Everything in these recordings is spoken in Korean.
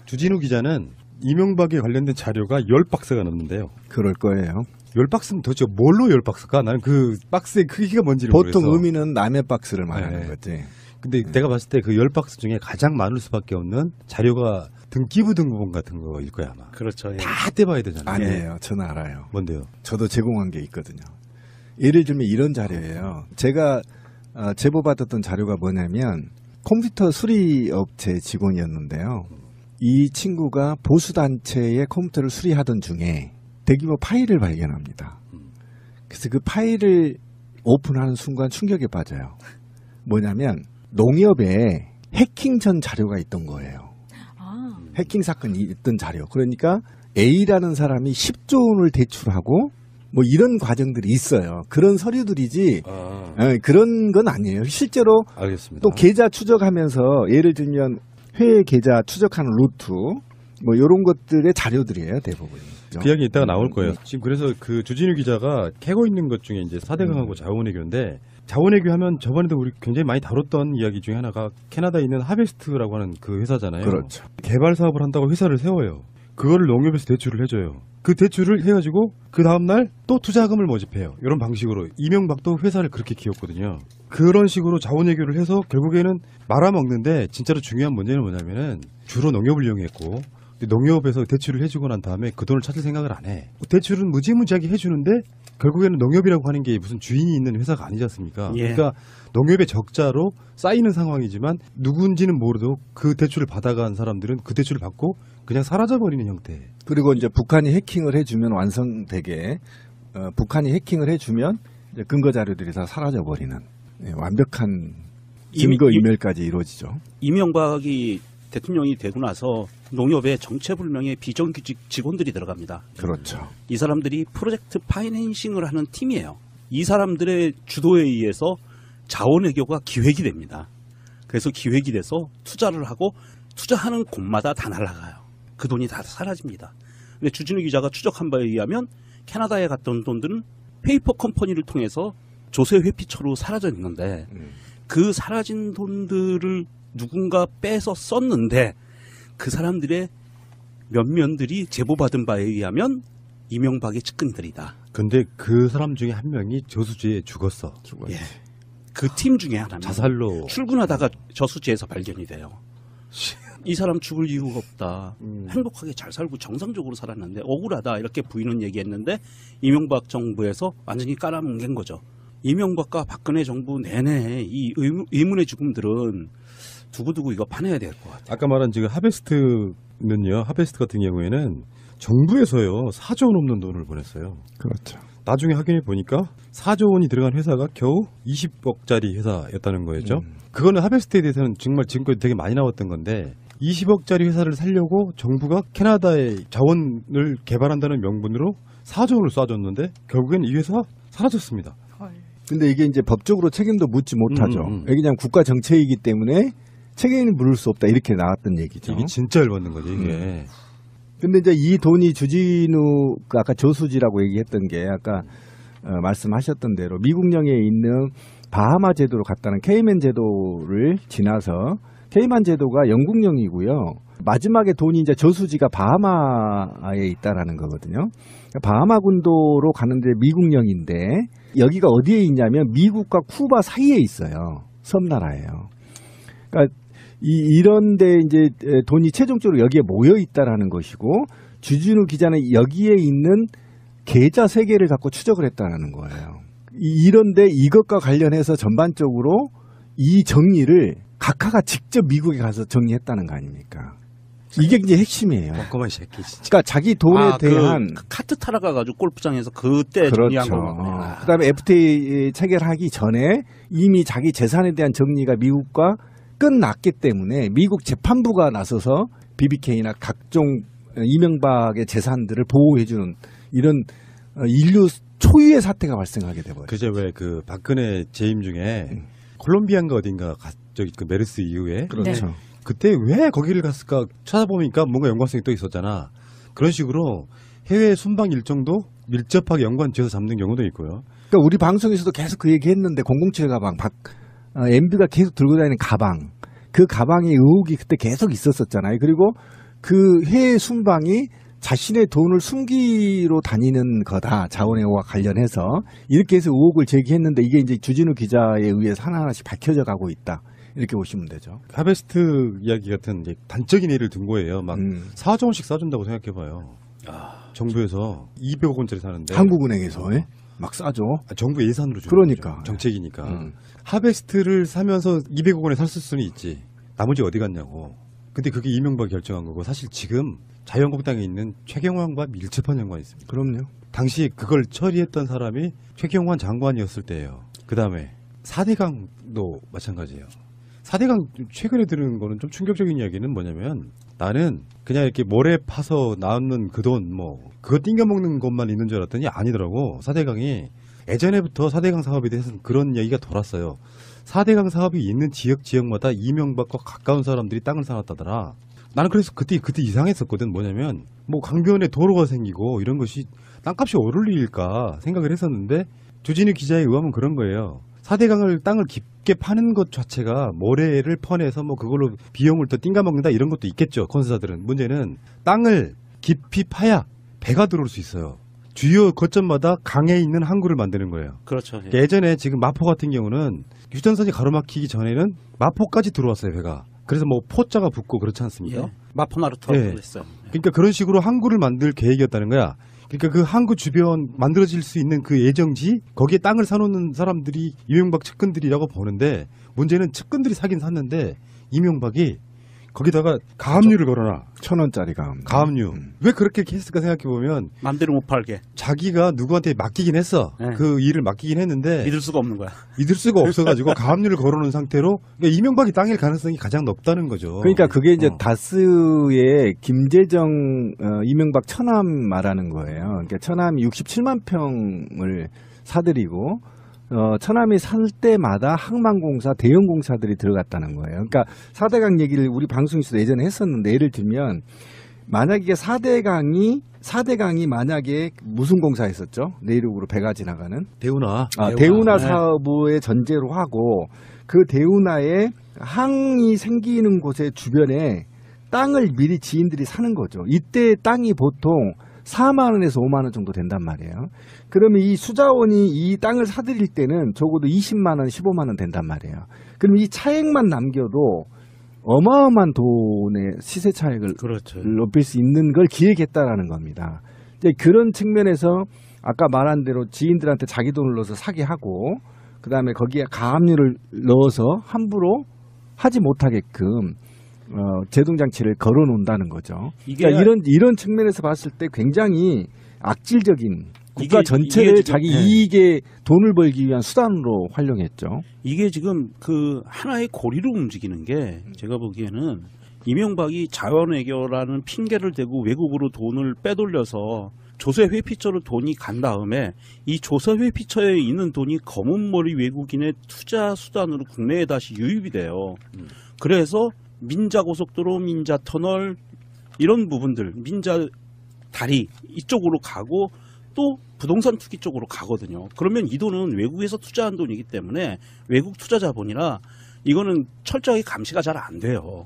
주진우 기자는 이명박에 관련된 자료가 10박스가 넘는데요. 그럴 거예요. 10박스면 도대체 뭘로 10박스가? 나는 그 박스의 크기가 뭔지를 보통 모르겠어. 의미는 남의 박스를 말하는 거지. 근데 내가 봤을 때 그 10박스 중에 가장 많을 수밖에 없는 자료가 등기부 등본 같은 거일 거야 아마. 그렇죠. 예. 다 떼봐야 되잖아요. 아니에요. 저는 알아요. 뭔데요? 저도 제공한 게 있거든요. 예를 들면 이런 자료예요. 제가 제보받았던 자료가 뭐냐면 컴퓨터 수리업체 직원이었는데요. 이 친구가 보수단체의 컴퓨터를 수리하던 중에 대규모 파일을 발견합니다. 그래서 그 파일을 오픈하는 순간 충격에 빠져요. 뭐냐면 농협에 해킹 전 자료가 있던 거예요. 해킹 사건이 있던 자료. 그러니까 A라는 사람이 10조 원을 대출하고 뭐 이런 과정들이 있어요. 그런 서류들이지 그런 건 아니에요. 실제로 알겠습니다. 또 계좌 추적하면서 예를 들면 회계 계좌 추적하는 루트 뭐 이런 것들의 자료들이에요. 대부분이. 그 이야기 이따가 나올 거예요. 지금 그래서 그 주진우 기자가 캐고 있는 것 중에 이제 4대강하고 자원외교인데 자원외교 하면 저번에도 우리 굉장히 많이 다뤘던 이야기 중에 하나가 캐나다에 있는 하베스트라고 하는 그 회사잖아요. 그렇죠. 개발 사업을 한다고 회사를 세워요. 그거를 농협에서 대출을 해줘요. 그 대출을 해가지고 그 다음날 또 투자금을 모집해요. 이런 방식으로 이명박도 회사를 그렇게 키웠거든요. 그런 식으로 자원외교를 해서 결국에는 말아먹는데 진짜로 중요한 문제는 뭐냐면은 주로 농협을 이용했고 농협에서 대출을 해주고 난 다음에 그 돈을 찾을 생각을 안 해. 대출은 무지무지하게 해주는데 결국에는 농협이라고 하는 게 무슨 주인이 있는 회사가 아니지 않습니까? 예. 그러니까 농협의 적자로 쌓이는 상황이지만 누군지는 모르도 그 대출을 받아간 사람들은 그 대출을 받고 그냥 사라져버리는 형태. 그리고 이제 북한이 해킹을 해주면 완성되게 북한이 해킹을 해주면 이제 근거 자료들이 다 사라져버리는 완벽한 증거 인멸까지 이루어지죠. 이명박이 대통령이 되고 나서 농협에 정체불명의 비정규직 직원들이 들어갑니다. 그렇죠. 이 사람들이 프로젝트 파이낸싱을 하는 팀이에요. 이 사람들의 주도에 의해서 자원외교가 기획이 됩니다. 그래서 기획이 돼서 투자를 하고 투자하는 곳마다 다 날아가요. 그 돈이 다 사라집니다. 근데 주진우 기자가 추적한 바에 의하면 캐나다에 갔던 돈들은 페이퍼 컴퍼니를 통해서 조세 회피처로 사라져 있는데 그 사라진 돈들을 누군가 빼서 썼는데 그 사람들의 면면들이 제보받은 바에 의하면 이명박의 측근들이다. 근데 그 사람 중에 한 명이 저수지에 죽었어. 예. 그 팀 중에 하나입니다. 자살로. 출근하다가 저수지에서 발견이 돼요. 이 사람 죽을 이유가 없다. 행복하게 잘 살고 정상적으로 살았는데 억울하다. 이렇게 부인은 얘기했는데 이명박 정부에서 완전히 깔아뭉갠 거죠. 이명박과 박근혜 정부 내내 이 의문의 죽음들은 두고두고 이거 파내야 될 것 같아요. 아까 말한 지금 하베스트는요. 하베스트 같은 경우에는 정부에서요. 4조 원 넘는 돈을 보냈어요. 그렇죠. 나중에 확인해 보니까 4조 원이 들어간 회사가 겨우 20억짜리 회사였다는 거였죠. 그거는 하베스트에 대해서는 정말 지금까지 되게 많이 나왔던 건데 20억짜리 회사를 살려고 정부가 캐나다의 자원을 개발한다는 명분으로 4조 원을 쏴줬는데 결국엔 이 회사 사라졌습니다. 근데 이게 이제 법적으로 책임도 묻지 못하죠. 이게 그냥 국가 정책이기 때문에 책임을 물을 수 없다 이렇게 나왔던 얘기죠. 이게 진짜 열받는 거죠, 이게. 근데 이제 이 돈이 주진우 아까 저수지라고 얘기했던 게 아까 말씀하셨던 대로 미국령에 있는 바하마 제도로 갔다는 케이맨 제도를 지나서 케이만 제도가 영국령이고요. 마지막에 돈이 이제 저수지가 바하마에 있다라는 거거든요. 바하마 군도로 가는데 미국령인데 여기가 어디에 있냐면 미국과 쿠바 사이에 있어요. 섬나라예요. 그러니까 이런데 이제 돈이 최종적으로 여기에 모여 있다라는 것이고 주진우 기자는 여기에 있는 계좌 3개를 갖고 추적을 했다라는 거예요. 이런데 이것과 관련해서 전반적으로 이 정리를 각하가 직접 미국에 가서 정리했다는 거 아닙니까? 이게 이제 핵심이에요. 꼼꼼한 새끼 진짜. 그러니까 자기 돈에 대한 그 카트 타러 가가지고 골프장에서 그때 정리한 거거든요. 그다음에 FTA 체결하기 전에 이미 자기 재산에 대한 정리가 미국과 끝났기 때문에 미국 재판부가 나서서 BBK나 각종 이명박의 재산들을 보호해주는 이런 인류 초유의 사태가 발생하게 돼버려요. 그제 왜 그 박근혜 재임 중에 콜롬비아인가 어딘가 저기 그 메르스 이후에 그렇죠. 네. 그때 왜 거기를 갔을까 찾아보니까 뭔가 연관성이 또 있었잖아. 그런 식으로 해외 순방 일정도 밀접하게 연관지어서 잡는 경우도 있고요. 그러니까 우리 방송에서도 계속 그 얘기했는데 007 가방, MB가 계속 들고 다니는 가방, 그 가방의 의혹이 그때 계속 있었었잖아요. 그리고 그 해외 순방이 자신의 돈을 숨기로 다니는 거다. 자원외교와 관련해서 이렇게 해서 의혹을 제기했는데 이게 이제 주진우 기자에 의해서 하나하나씩 밝혀져 가고 있다. 이렇게 보시면 되죠. 하베스트 이야기 같은 이제 단적인 예를 든 거예요. 막 4조 원씩 싸준다고 생각해봐요. 정부에서 200억 원짜리 사는데 한국은행에서 막 싸죠. 정부 예산으로 주는 그러니까. 거죠. 정책이니까. 하베스트를 사면서 200억 원에 샀을 수는 있지. 나머지 어디 갔냐고. 근데 그게 이명박이 결정한 거고 사실 지금 자유한국당에 있는 최경환과 밀접한 연관이 있습니다. 그럼요. 당시 그걸 처리했던 사람이 최경환 장관이었을 때예요. 그 다음에 4대강도 마찬가지예요. 4대강 최근에 들은 거는 좀 충격적인 이야기는 뭐냐면 나는 그냥 이렇게 모래 파서 나오는 그 돈 그거 띵겨먹는 것만 있는 줄 알았더니 아니더라고. 4대강이 예전에부터 4대강 사업에 대해서는 그런 이야기가 돌았어요. 4대강 사업이 있는 지역마다 이명박과 가까운 사람들이 땅을 사놨다더라. 나는 그래서 그때 이상했었거든. 뭐냐면 강변에 도로가 생기고 이런 것이 땅값이 오를 일일까 생각을 했었는데 주진우 기자에 의하면 그런 거예요. 4대강을 땅을 깊게 파는 것 자체가 모래를 퍼내서 그걸로 비용을 더 띵가먹는다 이런 것도 있겠죠. 건설사들은. 문제는 땅을 깊이 파야 배가 들어올 수 있어요. 주요 거점마다 강에 있는 항구를 만드는 거예요. 그렇죠. 예. 예전에 지금 마포 같은 경우는 휴전선이 가로막히기 전에는 마포까지 들어왔어요, 배가. 그래서 포자가 붙고 그렇지 않습니까? 예. 마포나루터라고 예. 했어요. 그러니까 그런 식으로 항구를 만들 계획이었다는 거야. 그러니까 그 항구 주변 만들어질 수 있는 그 예정지 거기에 땅을 사놓는 사람들이 이명박 측근들이라고 보는데 문제는 측근들이 사긴 샀는데 이명박이 거기다가 가압류를 걸어놔. 1,000원짜리 가압류. 왜 그렇게 했을까 생각해보면 맘대로 못 팔게. 자기가 누구한테 맡기긴 했어. 네. 그 일을 맡기긴 했는데 믿을 수가 없는 거야. 믿을 수가 없어가지고 가압류를 걸어놓은 상태로 그러니까 이명박이 땅일 가능성이 가장 높다는 거죠. 그러니까 그게 이제 다스의 김재정 이명박 처남 말하는 거예요. 그러니까 처남이 67만 평을 사들이고 처남이 살 때마다 항만공사 대형 공사들이 들어갔다는 거예요. 그러니까 4대강 얘기를 우리 방송에서도 예전에 했었는데 예를 들면 만약에 4대강이 만약에 무슨 공사 했었죠? 내륙으로 배가 지나가는 대운하 사업의 전제로 하고 그 대운하에 항이 생기는 곳의 주변에 땅을 미리 지인들이 사는 거죠. 이때 땅이 보통 4만 원에서 5만 원 정도 된단 말이에요. 그러면 이 수자원이 이 땅을 사들일 때는 적어도 20만 원, 15만 원 된단 말이에요. 그럼 이 차액만 남겨도 어마어마한 돈의 시세 차익을 그렇죠. 높일 수 있는 걸 기획했다라는 겁니다. 이제 그런 측면에서 아까 말한 대로 지인들한테 자기 돈을 넣어서 사게 하고 그다음에 거기에 가압류를 넣어서 함부로 하지 못하게끔 제동장치를 걸어놓는다는 거죠. 그러니까 이런 측면에서 봤을 때 굉장히 악질적인 국가 전체를 이게 자기 이익에 돈을 벌기 위한 수단으로 활용했죠. 이게 지금 그 하나의 고리로 움직이는 게 제가 보기에는 이명박이 자원외교라는 핑계를 대고 외국으로 돈을 빼돌려서 조세 회피처로 돈이 간 다음에 이 조세 회피처에 있는 돈이 검은머리 외국인의 투자 수단으로 국내에 다시 유입이 돼요. 그래서 민자고속도로, 민자터널 이런 부분들, 민자다리 이쪽으로 가고 또 부동산 투기 쪽으로 가거든요. 그러면 이 돈은 외국에서 투자한 돈이기 때문에 외국 투자 자본이라 이거는 철저하게 감시가 잘 안 돼요.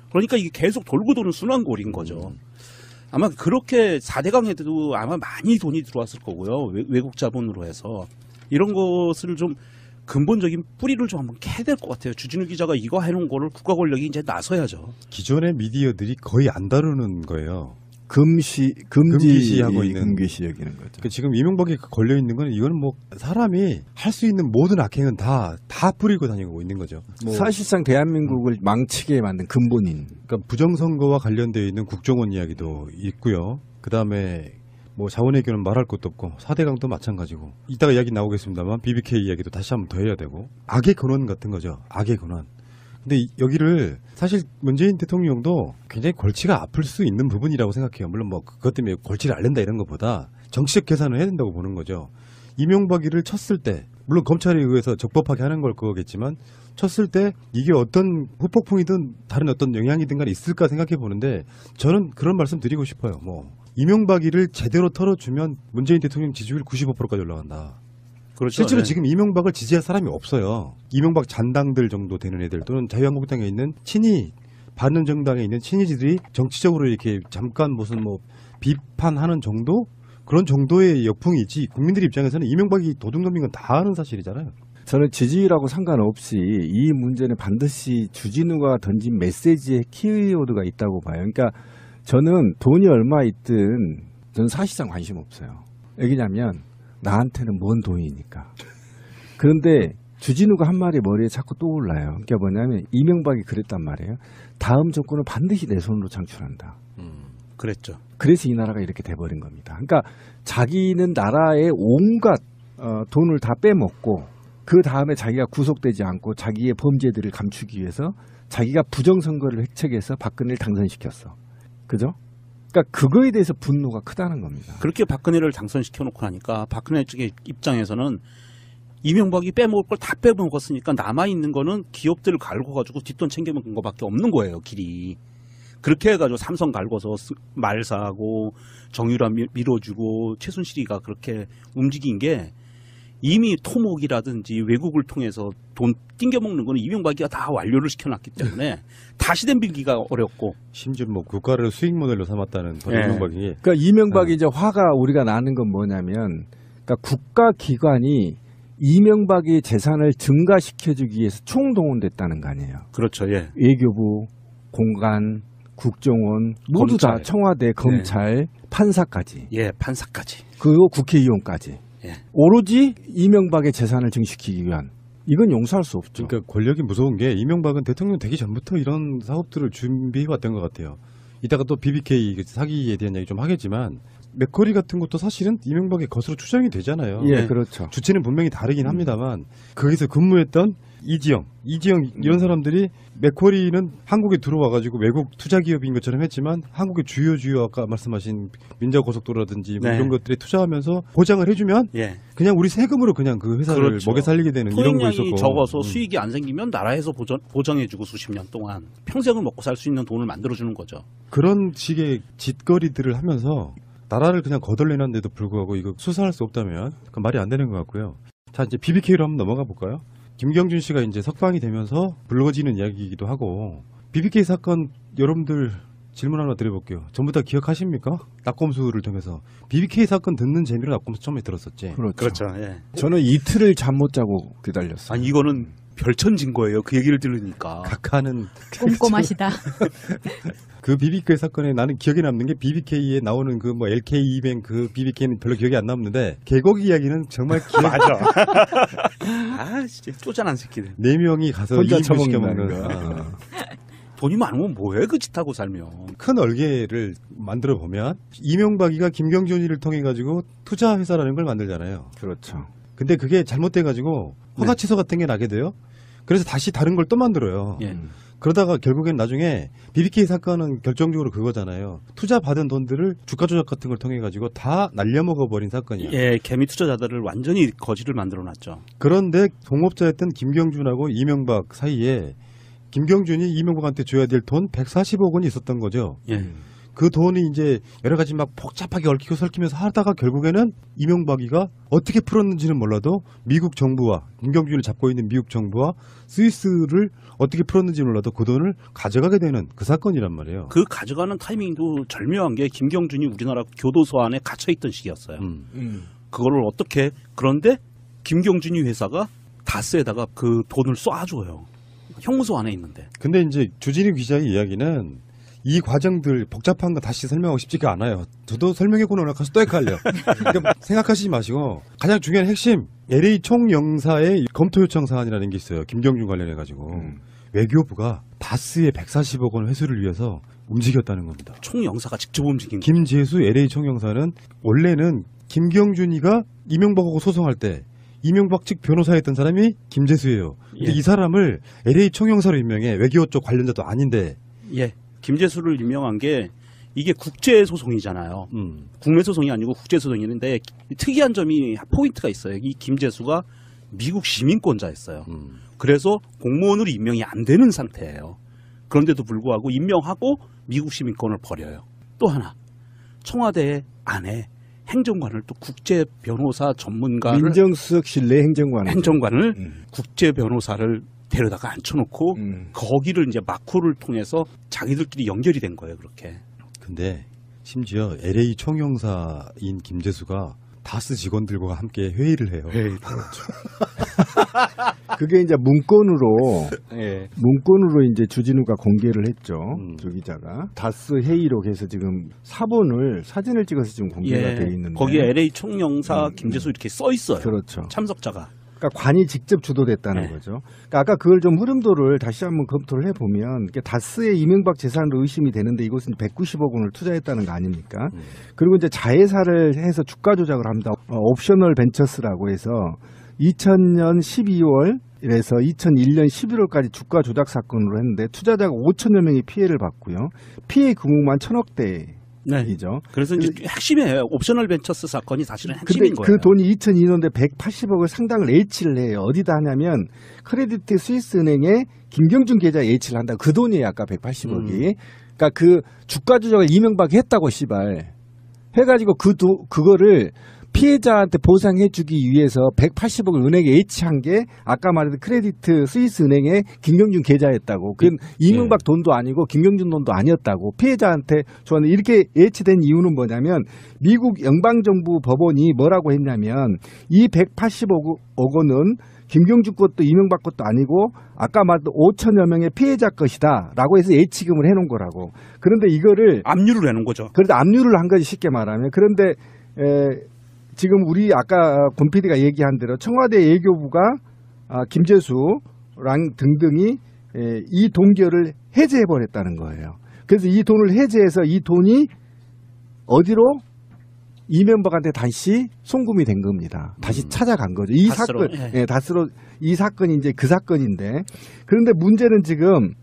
그러니까 이게 계속 돌고 도는 순환골인 거죠. 아마 그렇게 4대강에도 아마 많이 돈이 들어왔을 거고요. 외국 자본으로 해서 이런 것을 좀 근본적인 뿌리를 좀 한번 캐야 될 것 같아요. 주진우 기자가 이거 해놓은 거를 국가 권력이 이제 나서야죠. 기존의 미디어들이 거의 안 다루는 거예요. 금지하고 있는 금기시 여기는 거죠. 그러니까 지금 이명박이 걸려 있는 건 이건 사람이 할 수 있는 모든 악행은 다 뿌리고 다니고 있는 거죠. 사실상 대한민국을 망치게 만든 근본인. 그러니까 부정선거와 관련되어 있는 국정원 이야기도 있고요. 그 다음에 자원외교는 말할 것도 없고 4대강도 마찬가지고 이따가 이야기 나오겠습니다만 BBK 이야기도 다시 한번 더 해야 되고 악의 근원 같은 거죠. 악의 근원. 근데 여기를 사실 문재인 대통령도 굉장히 골치가 아플 수 있는 부분이라고 생각해요. 물론 그것 때문에 골치를 앓는다 이런 것보다 정치적 계산을 해야 된다고 보는 거죠. 이명박이를 쳤을 때 물론 검찰에 의해서 적법하게 하는 걸 거겠지만 쳤을 때 이게 어떤 후폭풍이든 다른 어떤 영향이든 간에 있을까 생각해 보는데 저는 그런 말씀 드리고 싶어요. 이명박이를 제대로 털어주면 문재인 대통령 지지율 95%까지 올라간다. 그렇죠. 실제로 네. 지금 이명박을 지지할 사람이 없어요. 이명박 잔당들 정도 되는 애들 또는 자유한국당에 있는 친이 받는 정당에 있는 친이지들이 정치적으로 이렇게 잠깐 무슨 뭐 비판하는 정도? 그런 정도의 역풍이 있지 국민들 입장에서는 이명박이 도둑놈인 건 다 아는 사실이잖아요. 저는 지지율하고 상관없이 이 문제는 반드시 주진우가 던진 메시지에 키워드가 있다고 봐요. 그러니까 저는 돈이 얼마 있든 저는 사실상 관심 없어요. 왜냐면 나한테는 뭔 돈이니까. 그런데 주진우가 한 말이 머리에 자꾸 떠올라요. 그러니까 뭐냐면 이명박이 그랬단 말이에요. 다음 정권은 반드시 내 손으로 창출한다. 그랬죠. 그래서 이 나라가 이렇게 돼버린 겁니다. 그러니까 자기는 나라의 온갖 돈을 다 빼먹고 그 다음에 자기가 구속되지 않고 자기의 범죄들을 감추기 위해서 자기가 부정선거를 획책해서 박근혜를 당선시켰어. 그죠? 그러니까 그거에 대해서 분노가 크다는 겁니다. 그렇게 박근혜를 당선시켜놓고 나니까 박근혜 측의 입장에서는 이명박이 빼먹을 걸 다 빼먹었으니까 남아있는 거는 기업들을 갈고가지고 뒷돈 챙겨먹은 거밖에 없는 거예요, 길이. 그렇게 해가지고 삼성 갈고서 말사하고 정유라 밀어주고 최순실이가 그렇게 움직인 게 이미 토목이라든지 외국을 통해서 돈 띵겨먹는 거는 이명박이가 다 완료를 시켜놨기 때문에 다시 덤빌기가 어렵고 심지어 뭐 국가를 수익 모델로 삼았다는 예. 이명박이. 그러니까 이명박이 이제 화가 우리가 나는 건 뭐냐면 그러니까 국가기관이 이명박의 재산을 증가시켜주기 위해서 총동원됐다는 거 아니에요. 그렇죠. 예. 외교부, 공간, 국정원 모두 검찰. 다 청와대, 검찰, 판사까지 예, 판사까지. 그리고 국회의원까지 예. 오로지 이명박의 재산을 증식시키기 위한 이건 용서할 수 없죠. 그러니까 권력이 무서운 게 이명박은 대통령 되기 전부터 이런 사업들을 준비해왔던 것 같아요. 이따가 또 BBK 사기에 대한 얘기 좀 하겠지만 맥커리 같은 것도 사실은 이명박의 것으로 추정이 되잖아요. 예, 그렇죠. 주체는 분명히 다르긴 합니다만 거기서 근무했던 이지영 이런 사람들이 맥쿼리는 한국에 들어와가지고 외국 투자 기업인 것처럼 했지만 한국의 주요 아까 말씀하신 민자고속도로라든지 뭐 네. 이런 것들에 투자하면서 보장을 해주면 예. 그냥 우리 세금으로 그냥 그 회사를 그렇죠. 먹여 살리게 되는 이런 거 토익량이 있었고 적어서 수익이 안 생기면 나라에서 보정해주고 수십 년 동안 평생을 먹고 살 수 있는 돈을 만들어주는 거죠. 그런 식의 짓거리들을 하면서 나라를 그냥 거덜내는데도 불구하고 이거 수사할 수 없다면 그건 말이 안 되는 것 같고요. 자 이제 BBK로 한번 넘어가 볼까요? 김경준 씨가 이제 석방이 되면서 불거지는 이야기이기도 하고 BBK 사건 여러분들 질문 하나 드려볼게요. 전부 다 기억하십니까? 낙검수를 통해서 BBK 사건 듣는 재미로 낙검수 처음에 들었었지. 그렇죠. 예. 저는 이틀을 잠 못 자고 기다렸어요. 아니 이거는 별천진 거예요. 그 얘기를 들으니까. 각하는 꼼꼼하시다. 그 BBK 사건에 나는 기억에 남는 게 BBK에 나오는 그 뭐 LK200 그 BBK는 별로 기억이 안 남는데 개고기 이야기는 정말 기억. 맞아. 아 진짜 쪼잔한 새끼들. 4명이 가서 혼자 2인분 시켜 처먹는다는 먹는 거. 돈이 많으면 뭐해 그 짓 하고 살면. 큰 얼개를 만들어 보면 이명박이가 김경준이를 통해 가지고 투자 회사라는 걸 만들잖아요. 그렇죠. 근데 그게 잘못돼 가지고 허가취소 같은 게 나게 돼요. 그래서 다시 다른 걸 또 만들어요. 예. 그러다가 결국엔 나중에 BBK 사건은 결정적으로 그거잖아요. 투자 받은 돈들을 주가 조작 같은 걸 통해 가지고 다 날려먹어 버린 사건이야. 예, 개미 투자자들을 완전히 거지를 만들어놨죠. 그런데 동업자였던 김경준하고 이명박 사이에 김경준이 이명박한테 줘야 될 돈 140억 원이 있었던 거죠. 예. 그 돈이 이제 여러 가지 막 복잡하게 얽히고 설키면서 하다가 결국에는 이명박이가 어떻게 풀었는지는 몰라도 미국 정부와 김경준을 잡고 있는 미국 정부와 스위스를 어떻게 풀었는지 몰라도 그 돈을 가져가게 되는 그 사건이란 말이에요. 그 가져가는 타이밍도 절묘한 게 김경준이 우리나라 교도소 안에 갇혀있던 시기였어요. 그거를 어떻게 그런데 김경준이 회사가 다스에다가 그 돈을 쏴줘요. 형무소 안에 있는데. 근데 이제 주진우 기자의 이야기는 이 과정들 복잡한 거 다시 설명하고 싶지가 않아요. 저도 설명해고 나가서 또 헷갈려. 그러니까 생각하시지 마시고 가장 중요한 핵심 LA 총영사의 검토 요청 사안이라는 게 있어요. 김경준 관련해가지고 외교부가 다스의 140억 원 회수를 위해서 움직였다는 겁니다. 총영사가 직접 움직인 거죠. 김재수 LA 총영사는 원래는 김경준이가 이명박하고 소송할 때 이명박 측 변호사였던 사람이 김재수예요. 근데 예. 이 사람을 LA 총영사로 임명해. 외교 쪽 관련자도 아닌데. 예. 김재수를 임명한 게 이게 국제 소송이잖아요. 국내 소송이 아니고 국제 소송이는데 특이한 점이 포인트가 있어요. 이 김재수가 미국 시민권자였어요. 그래서 공무원으로 임명이 안 되는 상태예요. 그런데도 불구하고 임명하고 미국 시민권을 버려요. 또 하나 청와대 안에 행정관을 또 국제 변호사 전문가를 민정수석실 내 행정관 국제 변호사를 데려다가 앉혀놓고 거기를 이제 마쿠를 통해서 자기들끼리 연결이 된 거예요. 그렇게. 근데 심지어 LA 총영사인 김재수가 다스 직원들과 함께 회의를 해요. 그게 이제 문건으로 예. 문건으로 이제 주진우가 공개를 했죠. 조 기자가 다스 회의록 해서 지금 사본을 사진을 찍어서 지금 공개가 돼 있는데 거기에 LA 총영사 김재수 이렇게 써 있어요. 그렇죠. 참석자가. 그러니까 관이 직접 주도됐다는 네. 거죠. 그러니까 아까 그걸 좀 흐름도를 다시 한번 검토를 해보면 다스의 이명박 재산으로 의심이 되는데 이것은 190억 원을 투자했다는 거 아닙니까? 그리고 이제 자회사를 해서 주가 조작을 합니다. 옵셔널 벤처스라고 해서 2000년 12월에서 2001년 11월까지 주가 조작 사건으로 했는데 투자자가 5천여 명이 피해를 봤고요. 피해 금액만 1,000억대. 네. 이죠. 그래서 이제 핵심이에요. 옵셔널 벤처스 사건이 사실은 근데 핵심인 거예요. 그 돈이 2002년도에 180억을 상당을 예치를 해요. 어디다 하냐면 크레디트 스위스 은행에 김경준 계좌에 예치를 한다. 그 돈이에요. 아까 180억이. 그러니까 그 주가 조작을 이명박이 했다고 씨발. 해가지고 그거를 피해자한테 보상해주기 위해서 180억을 은행에 예치한 게 아까 말했던 크레디트 스위스 은행에 김경준 계좌였다고. 그건 이명박 돈도 아니고 김경준 돈도 아니었다고. 피해자한테 저는 이렇게 예치된 이유는 뭐냐면 미국 영방정부 법원이 뭐라고 했냐면 이 180억 원은 김경준 것도 이명박 것도 아니고 아까 말했던 5천여 명의 피해자 것이다 라고 해서 예치금을 해놓은 거라고. 그런데 이거를 압류를 해놓은 거죠. 그래도 압류를 한 거지 쉽게 말하면. 그런데 지금 우리 아까 권 PD가 얘기한 대로 청와대 외교부가 김재수랑 등등이 이 동결을 해제해버렸다는 거예요. 그래서 이 돈을 해제해서 이 돈이 어디로? 이명박한테 다시 송금이 된 겁니다. 다시 찾아간 거죠. 이 다스로, 사건, 다스로 이 사건이 이제 그 사건인데 그런데 문제는 지금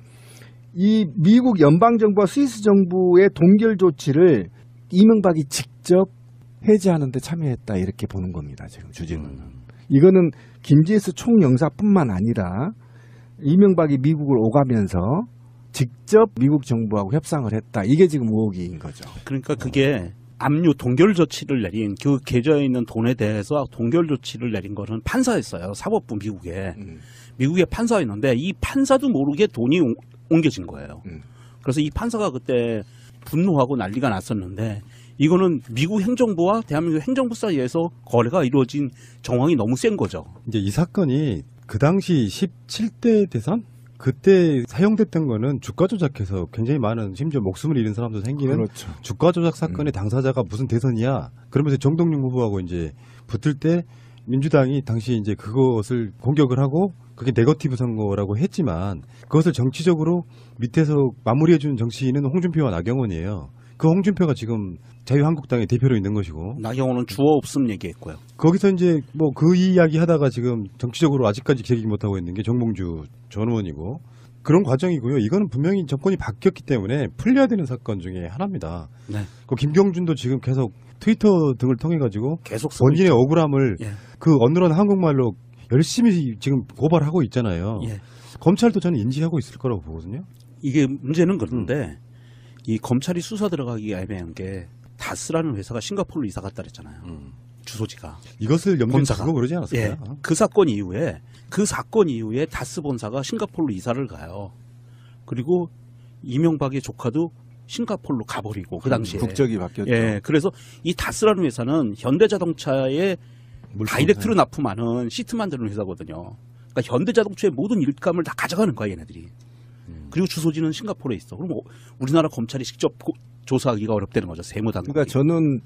이 미국 연방정부와 스위스 정부의 동결 조치를 이명박이 직접 해제하는데 참여했다 이렇게 보는 겁니다. 지금 주진우는. 이거는 김재수 총영사뿐만 아니라 이명박이 미국을 오가면서 직접 미국 정부하고 협상을 했다. 이게 지금 의혹인 거죠. 그러니까 그게 압류 동결 조치를 내린 그 계좌에 있는 돈에 대해서 동결 조치를 내린 거는 판사였어요. 사법부 미국에. 미국에 판사였는데 이 판사도 모르게 돈이 옮겨진 거예요. 그래서 이 판사가 그때 분노하고 난리가 났었는데 이거는 미국 행정부와 대한민국 행정부 사이에서 거래가 이루어진 정황이 너무 센 거죠. 이제 이 사건이 그 당시 17대 대선? 그때 사용됐던 거는 주가 조작해서 굉장히 많은 심지어 목숨을 잃은 사람도 생기는 그렇죠. 주가 조작 사건의 당사자가 무슨 대선이야. 그러면서 정동영 후보하고 이제 붙을 때 민주당이 당시 이제 그것을 공격을 하고 그게 네거티브 선거라고 했지만 그것을 정치적으로 밑에서 마무리해주는 정치인은 홍준표와 나경원이에요. 그 홍준표가 지금 자유한국당의 대표로 있는 것이고 나경원은 주어 없음 얘기했고요. 거기서 이제 뭐 그 이야기 하다가 지금 정치적으로 아직까지 제기 못하고 있는 게 정봉주 전 의원이고 그런 과정이고요. 이거는 분명히 정권이 바뀌었기 때문에 풀려야 되는 사건 중에 하나입니다. 네. 그 김경준도 지금 계속 트위터 등을 통해 가지고 계속 쓰고 본인의 있죠. 억울함을 예. 그 어눌한 한국말로 열심히 지금 고발하고 있잖아요. 예. 검찰도 저는 인지하고 있을 거라고 보거든요. 이게 문제는 그런데 이 검찰이 수사 들어가기가 애매한 게 다스라는 회사가 싱가포르로 이사 갔다 그랬잖아요. 주소지가. 이것을 염두에 본사가. 두고 그러지 않았을까요? 예. 그 사건 이후에 다스 본사가 싱가포르로 이사를 가요. 그리고 이명박의 조카도 싱가포르로 가버리고 그 당시에 국적이 바뀌었죠. 예. 그래서 이 다스라는 회사는 현대자동차에 다이렉트로 납품하는 시트 만드는 회사거든요. 그러니까 현대자동차의 모든 일감을 다 가져가는 거야 얘네들이. 그리고 주소지는 싱가포르에 있어. 그럼 우리나라 검찰이 직접 조사하기가 어렵다는 거죠. 세무당국이. 그러니까 저는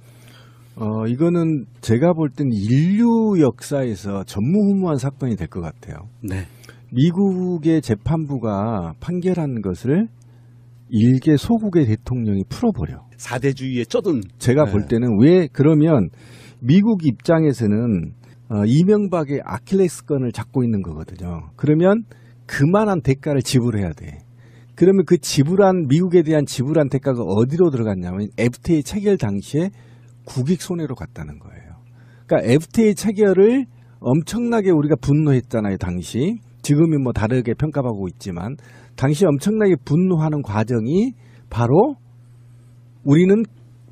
이거는 제가 볼 때는 인류 역사에서 전무후무한 사건이 될 것 같아요. 네. 미국의 재판부가 판결한 것을 일개 소국의 대통령이 풀어버려. 사대주의에 쩌든. 제가 네. 볼 때는 왜 그러면 미국 입장에서는 이명박의 아킬레스건을 잡고 있는 거거든요. 그러면 그만한 대가를 지불해야 돼. 그러면 그 지불한 미국에 대한 지불한 대가가 어디로 들어갔냐면 FTA 체결 당시에 국익 손해로 갔다는 거예요. 그러니까 FTA 체결을 엄청나게 우리가 분노했잖아요, 당시. 지금은 뭐 다르게 평가받고 있지만 당시 엄청나게 분노하는 과정이 바로 우리는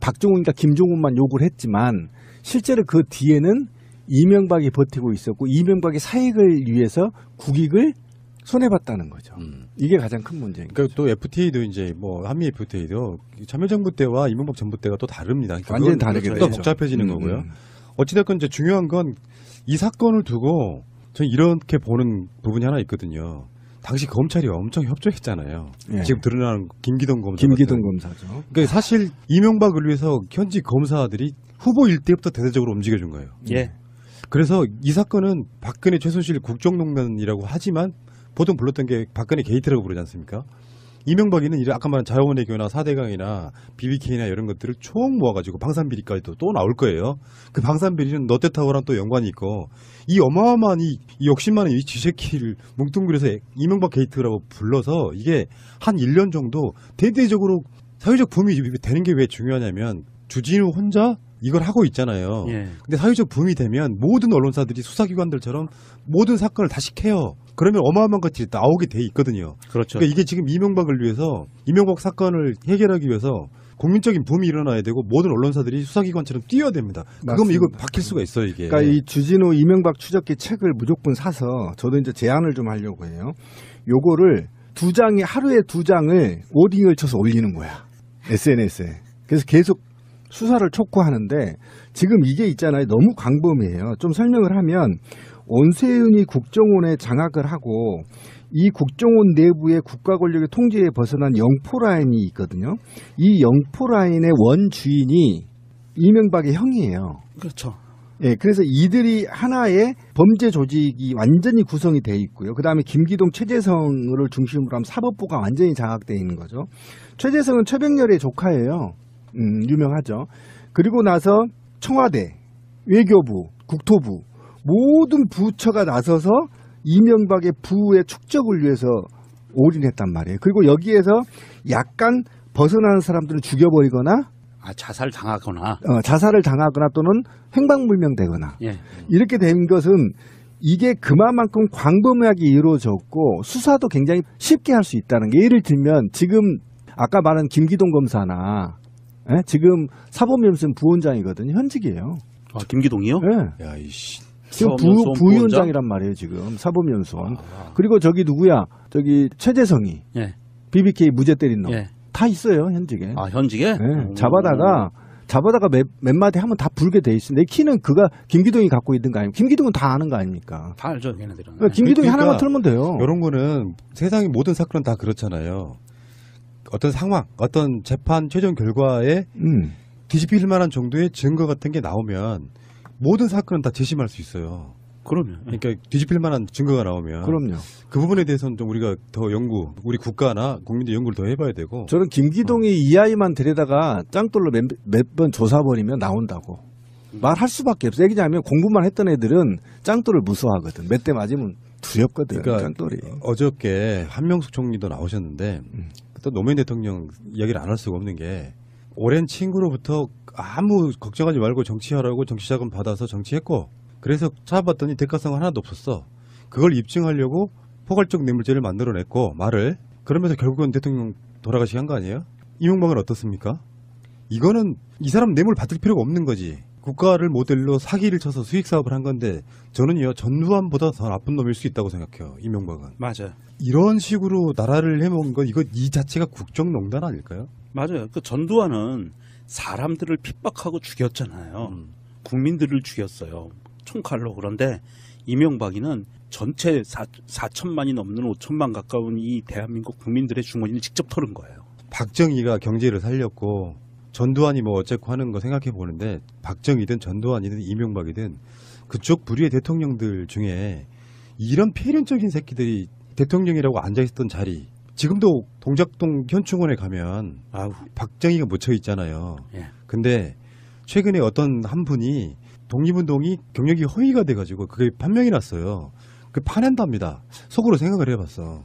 박정훈과 김종훈만 욕을 했지만 실제로 그 뒤에는 이명박이 버티고 있었고 이명박의 사익을 위해서 국익을 손해봤다는 거죠. 이게 가장 큰 문제인 거죠. 그러니까 또 FTA도 이제 뭐 한미 FTA도 참여정부 때와 이명박 정부 때가 또 다릅니다. 그러니까 완전히 그건 다르게 또 되죠. 복잡해지는 거고요. 어찌됐건 이제 중요한 건 이 사건을 두고 저는 이렇게 보는 부분이 하나 있거든요. 당시 검찰이 엄청 협조했잖아요. 예. 지금 드러나는 김기동 검사. 김기동 검사죠. 그러니까 사실 이명박을 위해서 현직 검사들이 후보일 때부터 대대적으로 움직여준 거예요. 예. 그래서 이 사건은 박근혜 최순실 국정농단이라고 하지만 보통 불렀던 게 박근혜 게이트라고 부르지 않습니까? 이명박이는 아까 말한 자원외교나 4대강이나 BBK나 이런 것들을 총 모아가지고 방산비리까지도 또 나올 거예요. 그 방산비리는 롯데타워랑 또 연관이 있고 이 어마어마한 이 욕심많은 이 쥐새끼를 뭉뚱그려서 이명박 게이트라고 불러서 이게 한 1년 정도 대대적으로 사회적 붐이 되는 게 왜 중요하냐면 주진우 혼자 이걸 하고 있잖아요. 예. 근데 사회적 붐이 되면 모든 언론사들이 수사기관들처럼 모든 사건을 다시 캐요. 그러면 어마어마한 것들이 나오게 돼 있거든요. 그렇죠. 그러니까 이게 지금 이명박을 위해서 이명박 사건을 해결하기 위해서 국민적인 붐이 일어나야 되고 모든 언론사들이 수사기관처럼 뛰어야 됩니다. 그러면 이거 바뀔 수가 있어요, 이게. 그러니까 이 주진우 이명박 추적기 책을 무조건 사서 저도 이제 제안을 좀 하려고 해요. 요거를 하루에 2장을 오딩을 쳐서 올리는 거야. SNS에. 그래서 계속 수사를 촉구하는데 지금 이게 있잖아요. 너무 광범위해요. 좀 설명을 하면 원세윤이 국정원에 장악을 하고 이 국정원 내부의 국가 권력의 통제에 벗어난 영포라인이 있거든요. 이 영포라인의 원주인이 이명박의 형이에요. 그렇죠. 예, 그래서 이들이 하나의 범죄 조직이 완전히 구성이 돼 있고요. 그 다음에 김기동, 최재성을 중심으로 하면 사법부가 완전히 장악돼 있는 거죠. 최재성은 최백렬의 조카예요. 유명하죠. 그리고 나서 청와대, 외교부, 국토부 모든 부처가 나서서 이명박의 부의 축적을 위해서 올인했단 말이에요. 그리고 여기에서 약간 벗어나는 사람들은 죽여버리거나 자살 당하거나 자살을 당하거나 또는 행방불명되거나 예. 이렇게 된 것은 이게 그만큼 광범위하게 이루어졌고 수사도 굉장히 쉽게 할 수 있다는 게 예를 들면 지금 아까 말한 김기동 검사나 지금 사법연수원 부원장이거든요. 현직이에요. 김기동이요? 네. 야, 이씨. 지금 사법연수원 부위원장이란 말이에요. 지금 사법연수원. 그리고 저기 누구야? 저기 최재성이 예. BBK 무죄 때린 놈. 예. 다 있어요. 현직에. 현직에? 네. 잡아다가 몇 마디 하면 다 불게 돼 있어. 내 키는 그가 김기동이 갖고 있는 거 아닙니까? 김기동은 다 아는 거 아닙니까? 다 알죠, 걔네들은. 그러니까 김기동이 그러니까 하나만 틀면 돼요. 이런 거는 세상의 모든 사건은 다 그렇잖아요. 어떤 상황, 어떤 재판 최종 결과에 뒤집힐 만한 정도의 증거 같은 게 나오면 모든 사건은 다 재심할 수 있어요. 그러면. 그러니까 뒤집힐 만한 증거가 나오면 그럼요. 그 부분에 대해서는 좀 우리가 더 우리 국가나 국민들 연구를 더 해봐야 되고. 저는 김기동이 이 아이만 데려다가 짱돌로 몇 번 조사버리면 나온다고. 말할 수밖에 없어. 얘기냐면 공부만 했던 애들은 짱돌을 무서워하거든. 몇 대 맞으면 두렵거든. 그러니까 짱돌이. 어저께 한명숙 총리도 나오셨는데 또 노무현 대통령 이야기를 안 할 수가 없는 게 오랜 친구로부터 아무 걱정하지 말고 정치하라고 정치자금 받아서 정치했고 그래서 찾아봤더니 대가성 하나도 없었어. 그걸 입증하려고 포괄적 뇌물죄를 만들어냈고 말을 그러면서 결국은 대통령 돌아가시게 한 거 아니에요? 이명박은 어떻습니까? 이거는 이 사람 뇌물 받을 필요가 없는 거지. 국가를 모델로 사기를 쳐서 수익사업을 한 건데 저는요 전두환보다 더 나쁜 놈일 수 있다고 생각해요. 이명박은. 맞아요. 이런 식으로 나라를 해먹은 건 이 자체가 국정농단 아닐까요? 맞아요. 그 전두환은 사람들을 핍박하고 죽였잖아요. 국민들을 죽였어요. 총칼로. 그런데 이명박이는 전체 4천만이 넘는 5천만 가까운 이 대한민국 국민들의 주머니를 직접 털은 거예요. 박정희가 경제를 살렸고 전두환이 뭐 어쨌고 하는 거 생각해 보는데 박정희든 전두환이든 이명박이든 그쪽 부류의 대통령들 중에 이런 폐륜적인 새끼들이 대통령이라고 앉아있던 자리 지금도 동작동 현충원에 가면 박정희가 묻혀 있잖아요. 예. 근데 최근에 어떤 한 분이 독립운동이 경력이 허위가 돼가지고 그게 판명이 났어요. 그 파낸답니다. 속으로 생각을 해봤어.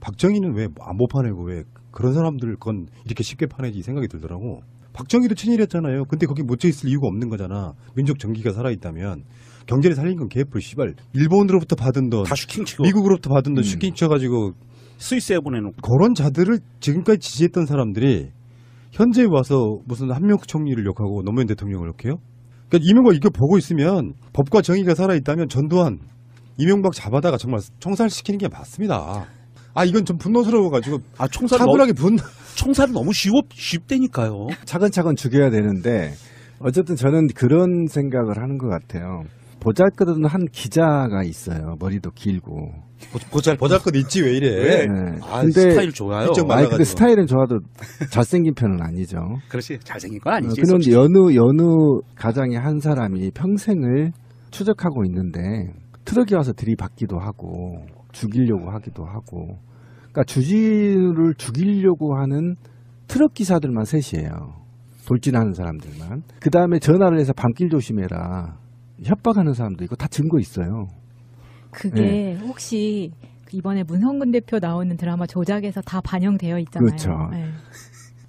박정희는 왜 못 파내고 왜 그런 사람들 건 이렇게 쉽게 파내지 생각이 들더라고. 박정희도 친일했잖아요. 근데 거기 묻혀 있을 이유가 없는 거잖아. 민족 정기가 살아있다면. 경제를 살린 건 개뿔 씨발. 일본으로부터 받은 돈, 다 슈킹치고 미국으로부터 받은 돈 슈킹 쳐가지고 스위스에 보내놓고. 그런 자들을 지금까지 지지했던 사람들이 현재 와서 무슨 한명숙 총리를 욕하고 노무현 대통령을 욕해요? 그러니까 이명박 이거 보고 있으면 법과 정의가 살아있다면 전두환 이명박 잡아다가 정말 총살시키는 게 맞습니다. 아 이건 좀 분노스러워가지고 총살은 차분하게 총살은 너무 쉽다니까요. 차근차근 죽여야 되는데 어쨌든 저는 그런 생각을 하는 것 같아요. 보잘것없는 한 기자가 있어요. 머리도 길고. 보잘것 있지 왜 이래? 네. 스타일 좋아요. 근데 스타일은 좋아도 잘생긴 편은 아니죠. 그렇지 잘생긴 건 아니지. 그런 여느 가장의 한 사람이 평생을 추적하고 있는데 트럭이 와서 들이받기도 하고 죽이려고 하기도 하고, 그러니까 주진우를 죽이려고 하는 트럭 기사들만 셋이에요. 돌진하는 사람들만. 그 다음에 전화를 해서 밤길 조심해라 협박하는 사람도 있고 다 증거 있어요. 그게 혹시 이번에 문성근 대표 나오는 드라마 조작에서 다 반영되어 있잖아요. 그렇죠. 네.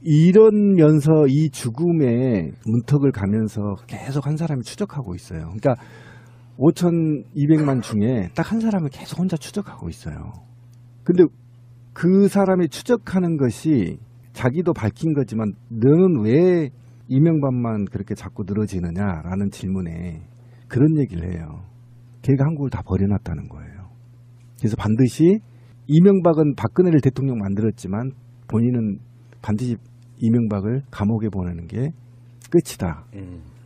이러면서 이 죽음의 문턱을 가면서 계속 한 사람이 추적하고 있어요. 그러니까 5,200만 중에 딱 한 사람을 계속 혼자 추적하고 있어요. 근데 그 사람이 추적하는 것이 자기도 밝힌 거지만 너는 왜 이명박만 그렇게 자꾸 늘어지느냐라는 질문에 그런 얘기를 해요. 걔가 한국을 다 버려놨다는 거예요. 그래서 반드시 이명박은 박근혜를 대통령 만들었지만 본인은 반드시 이명박을 감옥에 보내는 게 끝이다.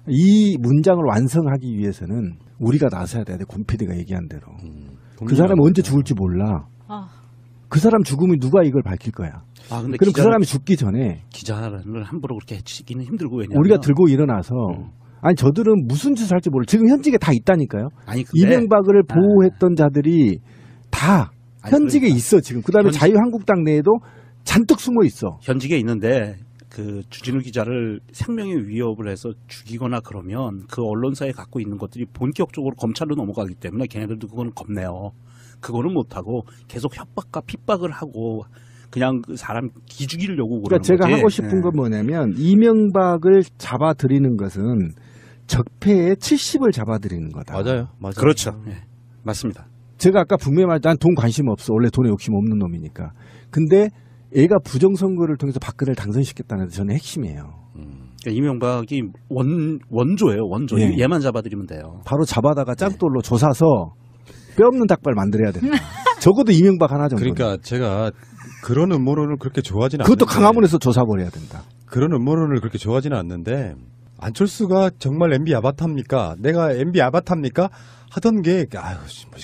이 문장을 완성하기 위해서는 우리가 나서야 돼. 곰피디가 얘기한 대로. 그 사람이 언제 죽을지 몰라. 그 사람 죽으면 누가 이걸 밝힐 거야. 근데 그럼 그 사람이 죽기 전에 기자를 함부로 그렇게 해치기는 힘들고, 왜냐면 우리가 들고 일어나서 아니 저들은 무슨 짓을 할지 몰라. 지금 현직에 다 있다니까요. 근데, 이명박을 보호했던 자들이 다 현직에 그러니까. 있어 지금. 그다음에 자유한국당 내에도 잔뜩 숨어 있어. 현직에 있는데 그 주진우 기자를 생명의 위협을 해서 죽이거나 그러면 그 언론사에 갖고 있는 것들이 본격적으로 검찰로 넘어가기 때문에 걔네들도 그거는 겁내요. 그거는 못하고 계속 협박과 핍박을 하고 그냥 그 사람 기죽이려고 그러는 그러니까 제가 거지. 하고 싶은 건 뭐냐면 이명박을 잡아들이는 것은 적폐의 70을 잡아들이는 거다. 맞아요. 그렇죠. 예, 맞습니다. 제가 아까 분명히 말했 난 돈 관심 없어. 원래 돈에 욕심 없는 놈이니까. 근데 얘가 부정선거를 통해서 박근혜를 당선시켰다는 게 저는 핵심이에요. 그러니까 이명박이 원조예요. 원조. 예. 얘만 잡아들이면 돼요. 바로 잡아다가 짱돌로 조사서 뼈 없는 닭발 만들어야 된다. 적어도 이명박 하나 정도. 그러니까 제가 그런 음모론을 그렇게 좋아하지는 그것도 않는데 강화문에서 조사버려야 된다. 그런 음모론을 그렇게 좋아하지는 않는데 안철수가 정말 MB 아바타입니까? 내가 MB 아바타입니까? 하던 게 아유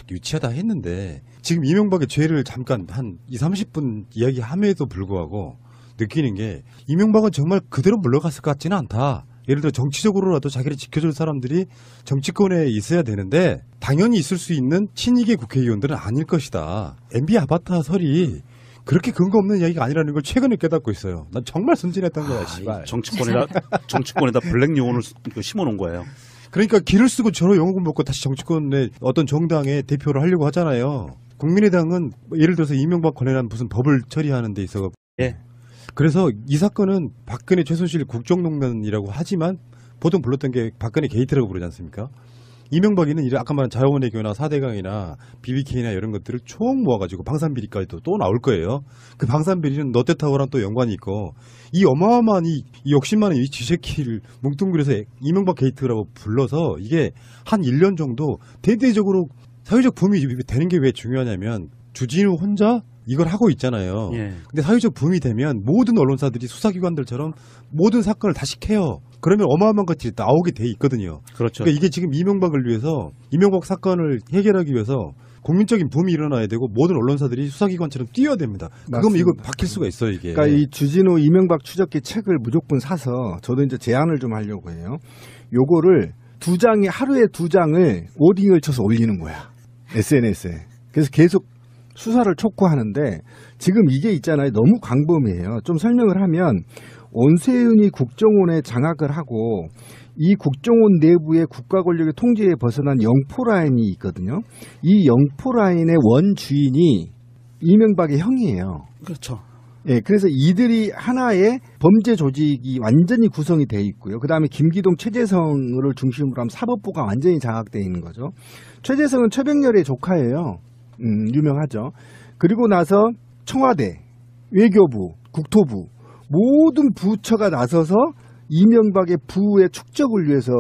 유치하다 했는데 지금 이명박의 죄를 잠깐 한 20-30분 이야기함에도 불구하고 느끼는 게 이명박은 정말 그대로 물러갔을 것 같지는 않다. 예를 들어 정치적으로라도 자기를 지켜줄 사람들이 정치권에 있어야 되는데 당연히 있을 수 있는 친이계 국회의원들은 아닐 것이다. MB 아바타 설이 그렇게 근거 없는 이야기가 아니라는 걸 최근에 깨닫고 있어요. 난 정말 순진했던 거야. 씨발. 정치권에다 블랙 용어를 심어놓은 거예요. 그러니까 길을 쓰고 저로 영어금 먹고 다시 정치권의 어떤 정당의 대표를 하려고 하잖아요. 국민의당은 예를 들어서 이명박 관련한 무슨 법을 처리하는 데 있어. 예. 그래서 이 사건은 박근혜 최순실 국정농단이라고 하지만 보통 불렀던 게 박근혜 게이트라고 부르지 않습니까? 이명박이는 아까 말한 자원외교나 4대강이나 BBK나 이런 것들을 총 모아가지고 방산비리까지도 또 나올 거예요. 그 방산비리는 롯데타워랑 또 연관이 있고 이 어마어마한 이 욕심많은 이 쥐새끼를 뭉뚱그려서 이명박 게이트라고 불러서 이게 한 1년 정도 대대적으로 사회적 붐이 되는 게 왜 중요하냐면 주진우 혼자 이걸 하고 있잖아요. 예. 근데 사회적 붐이 되면 모든 언론사들이 수사기관들처럼 모든 사건을 다시 캐요. 그러면 어마어마한 것들이 나오게 돼 있거든요. 그렇죠. 그러니까 이게 지금 이명박을 위해서 이명박 사건을 해결하기 위해서 국민적인 붐이 일어나야 되고 모든 언론사들이 수사기관처럼 뛰어야 됩니다. 그러면 이거 바뀔 수가 있어요, 이게. 그러니까 이 주진우 이명박 추적기 책을 무조건 사서 저도 이제 제안을 좀 하려고 해요. 요거를 하루에 2장을 오딩을 쳐서 올리는 거야. SNS에. 그래서 계속 수사를 촉구하는데 지금 이게 있잖아요. 너무 광범위해요. 좀 설명을 하면 원세윤이 국정원에 장악을 하고 이 국정원 내부의 국가 권력의 통제에 벗어난 영포라인이 있거든요. 이 영포라인의 원주인이 이명박의 형이에요. 그렇죠. 예, 그래서 이들이 하나의 범죄 조직이 완전히 구성이 돼 있고요. 그 다음에 김기동, 최재성을 중심으로 하면 사법부가 완전히 장악돼 있는 거죠. 최재성은 최백렬의 조카예요. 유명하죠. 그리고 나서 청와대, 외교부, 국토부 모든 부처가 나서서 이명박의 부의 축적을 위해서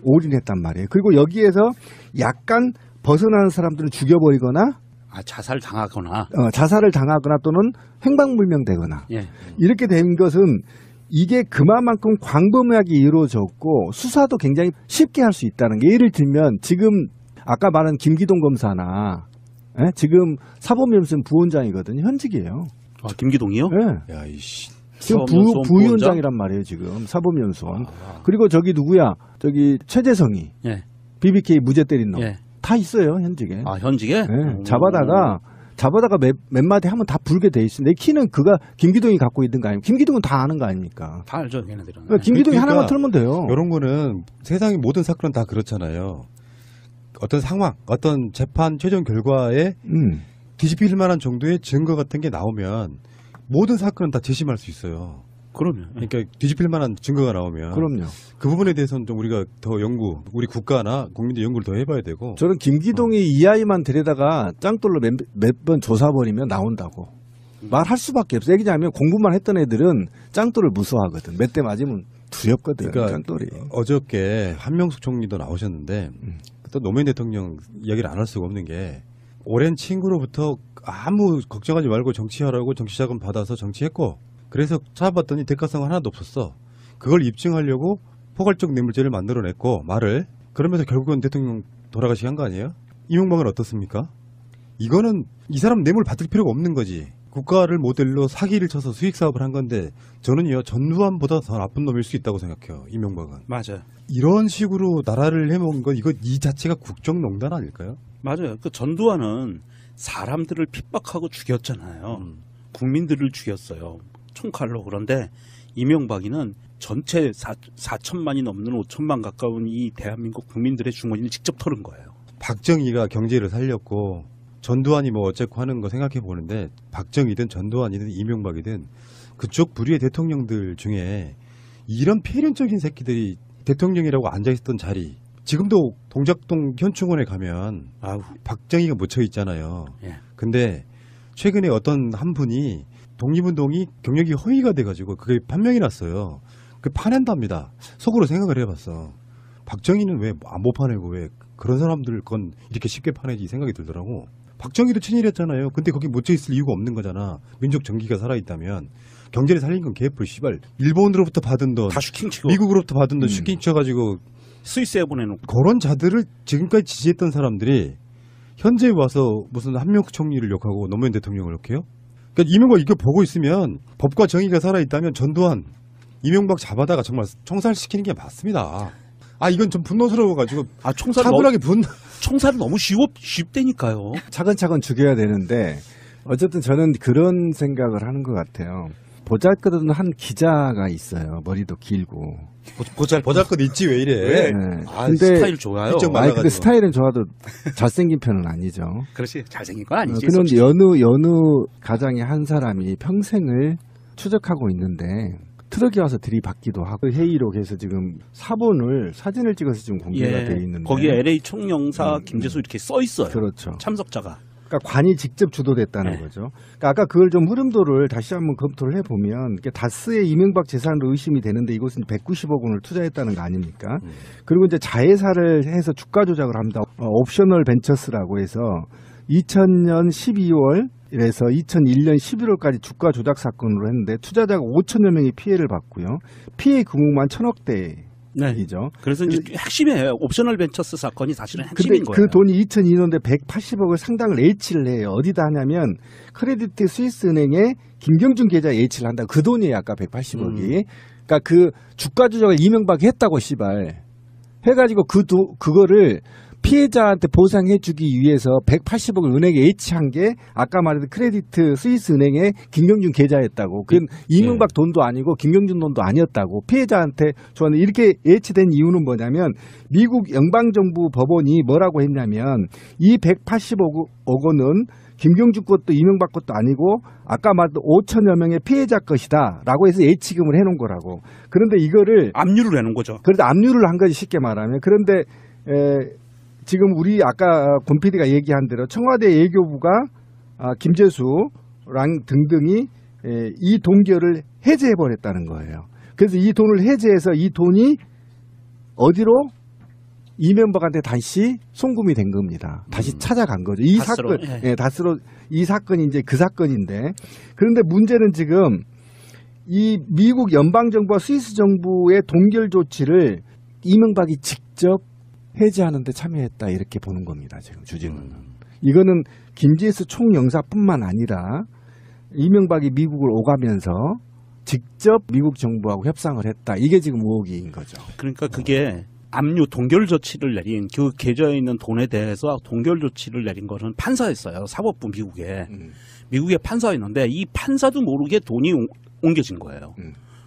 올인했단 말이에요. 그리고 여기에서 약간 벗어나는 사람들은 죽여버리거나 자살 당하거나 자살을 당하거나 또는 행방불명되거나 예. 이렇게 된 것은 이게 그만큼 광범위하게 이루어졌고 수사도 굉장히 쉽게 할 수 있다는 게 예를 들면 지금 아까 말한 김기동 검사나 지금 사법연수원 부원장이거든요. 현직이에요. 김기동이요? 네. 야, 이씨. 지금 사법연수원 부위원장이란 말이에요. 지금 사법연수원. 그리고 저기 누구야? 저기 최재성이 예. BBK 무죄 때린 놈. 예. 다 있어요. 현직에. 현직에? 네. 잡아다가 몇 마디 하면 다 불게 돼 있어. 내 키는 그가 김기동이 갖고 있는 거 아닙니까? 김기동은 다 아는 거 아닙니까? 다 알죠, 걔네들은. 그러니까 김기동이 그러니까 하나만 틀면 돼요. 이런 거는 세상의 모든 사건은 다 그렇잖아요. 어떤 상황, 어떤 재판 최종 결과에 뒤집힐 만한 정도의 증거 같은 게 나오면 모든 사건은 다 재심할 수 있어요. 그러면. 그러니까 뒤집힐 만한 증거가 나오면 그럼요. 그 부분에 대해서는 좀 우리가 더 연구, 우리 국가나 국민들 연구를 더 해봐야 되고. 저는 김기동이 이 아이만 데려다가 짱돌로 몇 번 조사버리면 나온다고 말할 수밖에 없어요. 얘기냐면 공부만 했던 애들은 짱돌을 무서워하거든. 몇 대 맞으면 두렵거든. 그러니까 짱돌이. 어저께 한명숙 총리도 나오셨는데 또 노무현 대통령 이야기를 안 할 수가 없는 게 오랜 친구로부터 아무 걱정하지 말고 정치하라고 정치자금 받아서 정치했고 그래서 찾아봤더니 대가성 하나도 없었어. 그걸 입증하려고 포괄적 뇌물죄를 만들어냈고 말을 그러면서 결국은 대통령 돌아가시게 한 거 아니에요? 이명박은 어떻습니까? 이거는 이 사람 뇌물 받을 필요가 없는 거지. 국가를 모델로 사기를 쳐서 수익사업을 한 건데 저는요 전두환보다 더 나쁜 놈일 수 있다고 생각해요. 이명박은. 맞아요. 이런 식으로 나라를 해먹은 건 이 자체가 국정농단 아닐까요? 맞아요. 그 전두환은 사람들을 핍박하고 죽였잖아요. 국민들을 죽였어요. 총칼로. 그런데 이명박이는 전체 4천만이 넘는 5천만 가까운 이 대한민국 국민들의 주머니를 직접 털은 거예요. 박정희가 경제를 살렸고 전두환이 뭐 어쨌고 하는 거 생각해 보는데 박정희든 전두환이든 이명박이든 그쪽 부류의 대통령들 중에 이런 폐륜적인 새끼들이 대통령이라고 앉아있던 자리 지금도 동작동 현충원에 가면 박정희가 묻혀 있잖아요. 예. 근데 최근에 어떤 한 분이 독립운동이 경력이 허위가 돼가지고 그게 판명이 났어요. 그 파낸답니다. 속으로 생각을 해봤어. 박정희는 왜 못 파내고 왜 그런 사람들 건 이렇게 쉽게 파내지 생각이 들더라고. 박정희도 친일했잖아요. 근데 거기 묻혀 있을 이유가 없는 거잖아. 민족 정기가 살아있다면. 경제를 살린 건 개뿔 씨발. 일본으로부터 받은 돈, 다 슈킹치고 미국으로부터 받은 돈 슈킹 쳐가지고 스위스에 보내놓고. 그런 자들을 지금까지 지지했던 사람들이 현재 와서 무슨 한명숙 총리를 욕하고 노무현 대통령을 욕해요? 그러니까 이명박 이거 보고 있으면 법과 정의가 살아있다면 전두환, 이명박 잡아다가 정말 총살시키는 게 맞습니다. 이건 좀 분노스러워가지고 차분하게 총살은 너무 쉽다니까요. 차근차근 죽여야 되는데 어쨌든 저는 그런 생각을 하는 것 같아요. 보잘것없는 한 기자가 있어요. 머리도 길고. 보잘것 있지 왜 이래? 네. 근데 스타일 좋아요. 근데 스타일은 좋아도 잘생긴 편은 아니죠. 그렇지 잘생긴 건 아니지. 그런 여느 가장의 한 사람이 평생을 추적하고 있는데 트럭이 와서 들이받기도 하고 회의록에서 지금 사진을 찍어서 지금 공개가 되어 있는데 거기에 LA 총영사 김재수 이렇게 써 있어요. 그렇죠. 참석자가. 그러니까 관이 직접 주도됐다는 거죠. 그러니까 아까 그걸 좀 흐름도를 다시 한번 검토를 해보면 다스의 이명박 재산으로 의심이 되는데 이곳은 190억 원을 투자했다는 거 아닙니까? 그리고 이제 자회사를 해서 주가 조작을 합니다. 옵셔널 벤처스라고 해서 2000년 12월에서 2001년 11월까지 주가 조작 사건으로 했는데 투자자가 5천여 명이 피해를 봤고요. 피해 규모만 1,000억대. 이죠. 그래서 이제 핵심이에요. 옵셔널 벤처스 사건이 사실은 핵심인 근데 거예요. 그 돈이 2002년도에 180억을 상당을 예치를 해요. 어디다 하냐면 크레디트 스위스 은행에 김경준 계좌 예치를 한다. 그 돈이에요. 아까 180억이. 그러니까 그 주가 조작을 이명박이 했다고 씨발. 해가지고 그거를 피해자한테 보상해주기 위해서 180억을 은행에 예치한 게 아까 말했던 크레디트 스위스 은행에 김경준 계좌였다고. 그건 이명박 돈도 아니고 김경준 돈도 아니었다고. 피해자한테 저는 이렇게 예치된 이유는 뭐냐면 미국 영방정부 법원이 뭐라고 했냐면 이 180억 원은 김경준 것도 이명박 것도 아니고 아까 말했던 5천여 명의 피해자 것이다 라고 해서 예치금을 해놓은 거라고. 그런데 이거를 압류를 해놓은 거죠. 그런데 압류를 한 거지 쉽게 말하면. 그런데 지금 우리 아까 권 PD가 얘기한 대로 청와대 외교부가 김재수랑 등등이 이 동결을 해제해버렸다는 거예요. 그래서 이 돈을 해제해서 이 돈이 어디로 이명박한테 다시 송금이 된 겁니다. 다시 찾아간 거죠. 이 다스로, 사건, 다스로 이 사건이 이제 그 사건인데, 그런데 문제는 지금 이 미국 연방 정부와 스위스 정부의 동결 조치를 이명박이 직접 해제하는데 참여했다 이렇게 보는 겁니다. 지금 주진우는. 이거는 김지혜스 총영사뿐만 아니라 이명박이 미국을 오가면서 직접 미국 정부하고 협상을 했다. 이게 지금 의혹인 거죠. 그러니까 그게 압류 동결 조치를 내린 그 계좌에 있는 돈에 대해서 동결 조치를 내린 거는 판사였어요. 사법부 미국에. 미국에 판사였는데 이 판사도 모르게 돈이 옮겨진 거예요.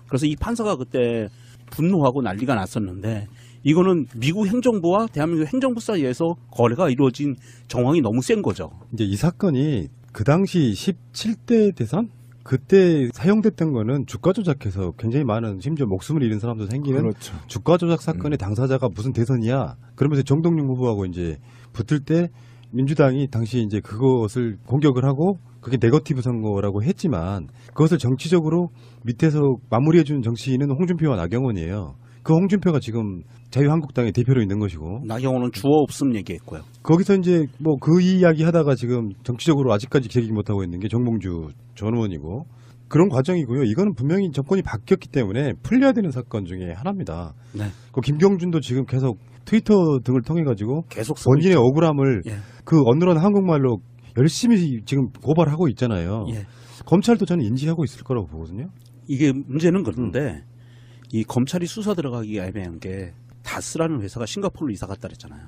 그래서 이 판사가 그때 분노하고 난리가 났었는데 이거는 미국 행정부와 대한민국 행정부 사이에서 거래가 이루어진 정황이 너무 센 거죠. 이제 이 사건이 그 당시 17대 대선 그때 사용됐던 거는 주가 조작해서 굉장히 많은 심지어 목숨을 잃은 사람도 생기는 그렇죠. 주가 조작 사건의 당사자가 무슨 대선이야. 그러면서 정동영 후보하고 이제 붙을 때 민주당이 당시 이제 그것을 공격을 하고 그게 네거티브 선거라고 했지만 그것을 정치적으로 밑에서 마무리해주는 정치인은 홍준표와 나경원이에요. 그 홍준표가 지금 자유한국당의 대표로 있는 것이고 나경원은 주어 없음 얘기했고요. 거기서 이제 뭐 그 이야기 하다가 지금 정치적으로 아직까지 제기 못하고 있는 게 정몽주 전 의원이고 그런 과정이고요. 이거는 분명히 정권이 바뀌었기 때문에 풀려야 되는 사건 중에 하나입니다. 네. 그 김경준도 지금 계속 트위터 등을 통해 가지고 계속 쓰고 본인의 있죠. 억울함을 예. 그 언론은 한국말로 열심히 지금 고발하고 있잖아요. 예. 검찰도 저는 인지하고 있을 거라고 보거든요. 이게 문제는 그런데 이 검찰이 수사 들어가기가 애매한 게 다스라는 회사가 싱가포르로 이사 갔다 그랬잖아요.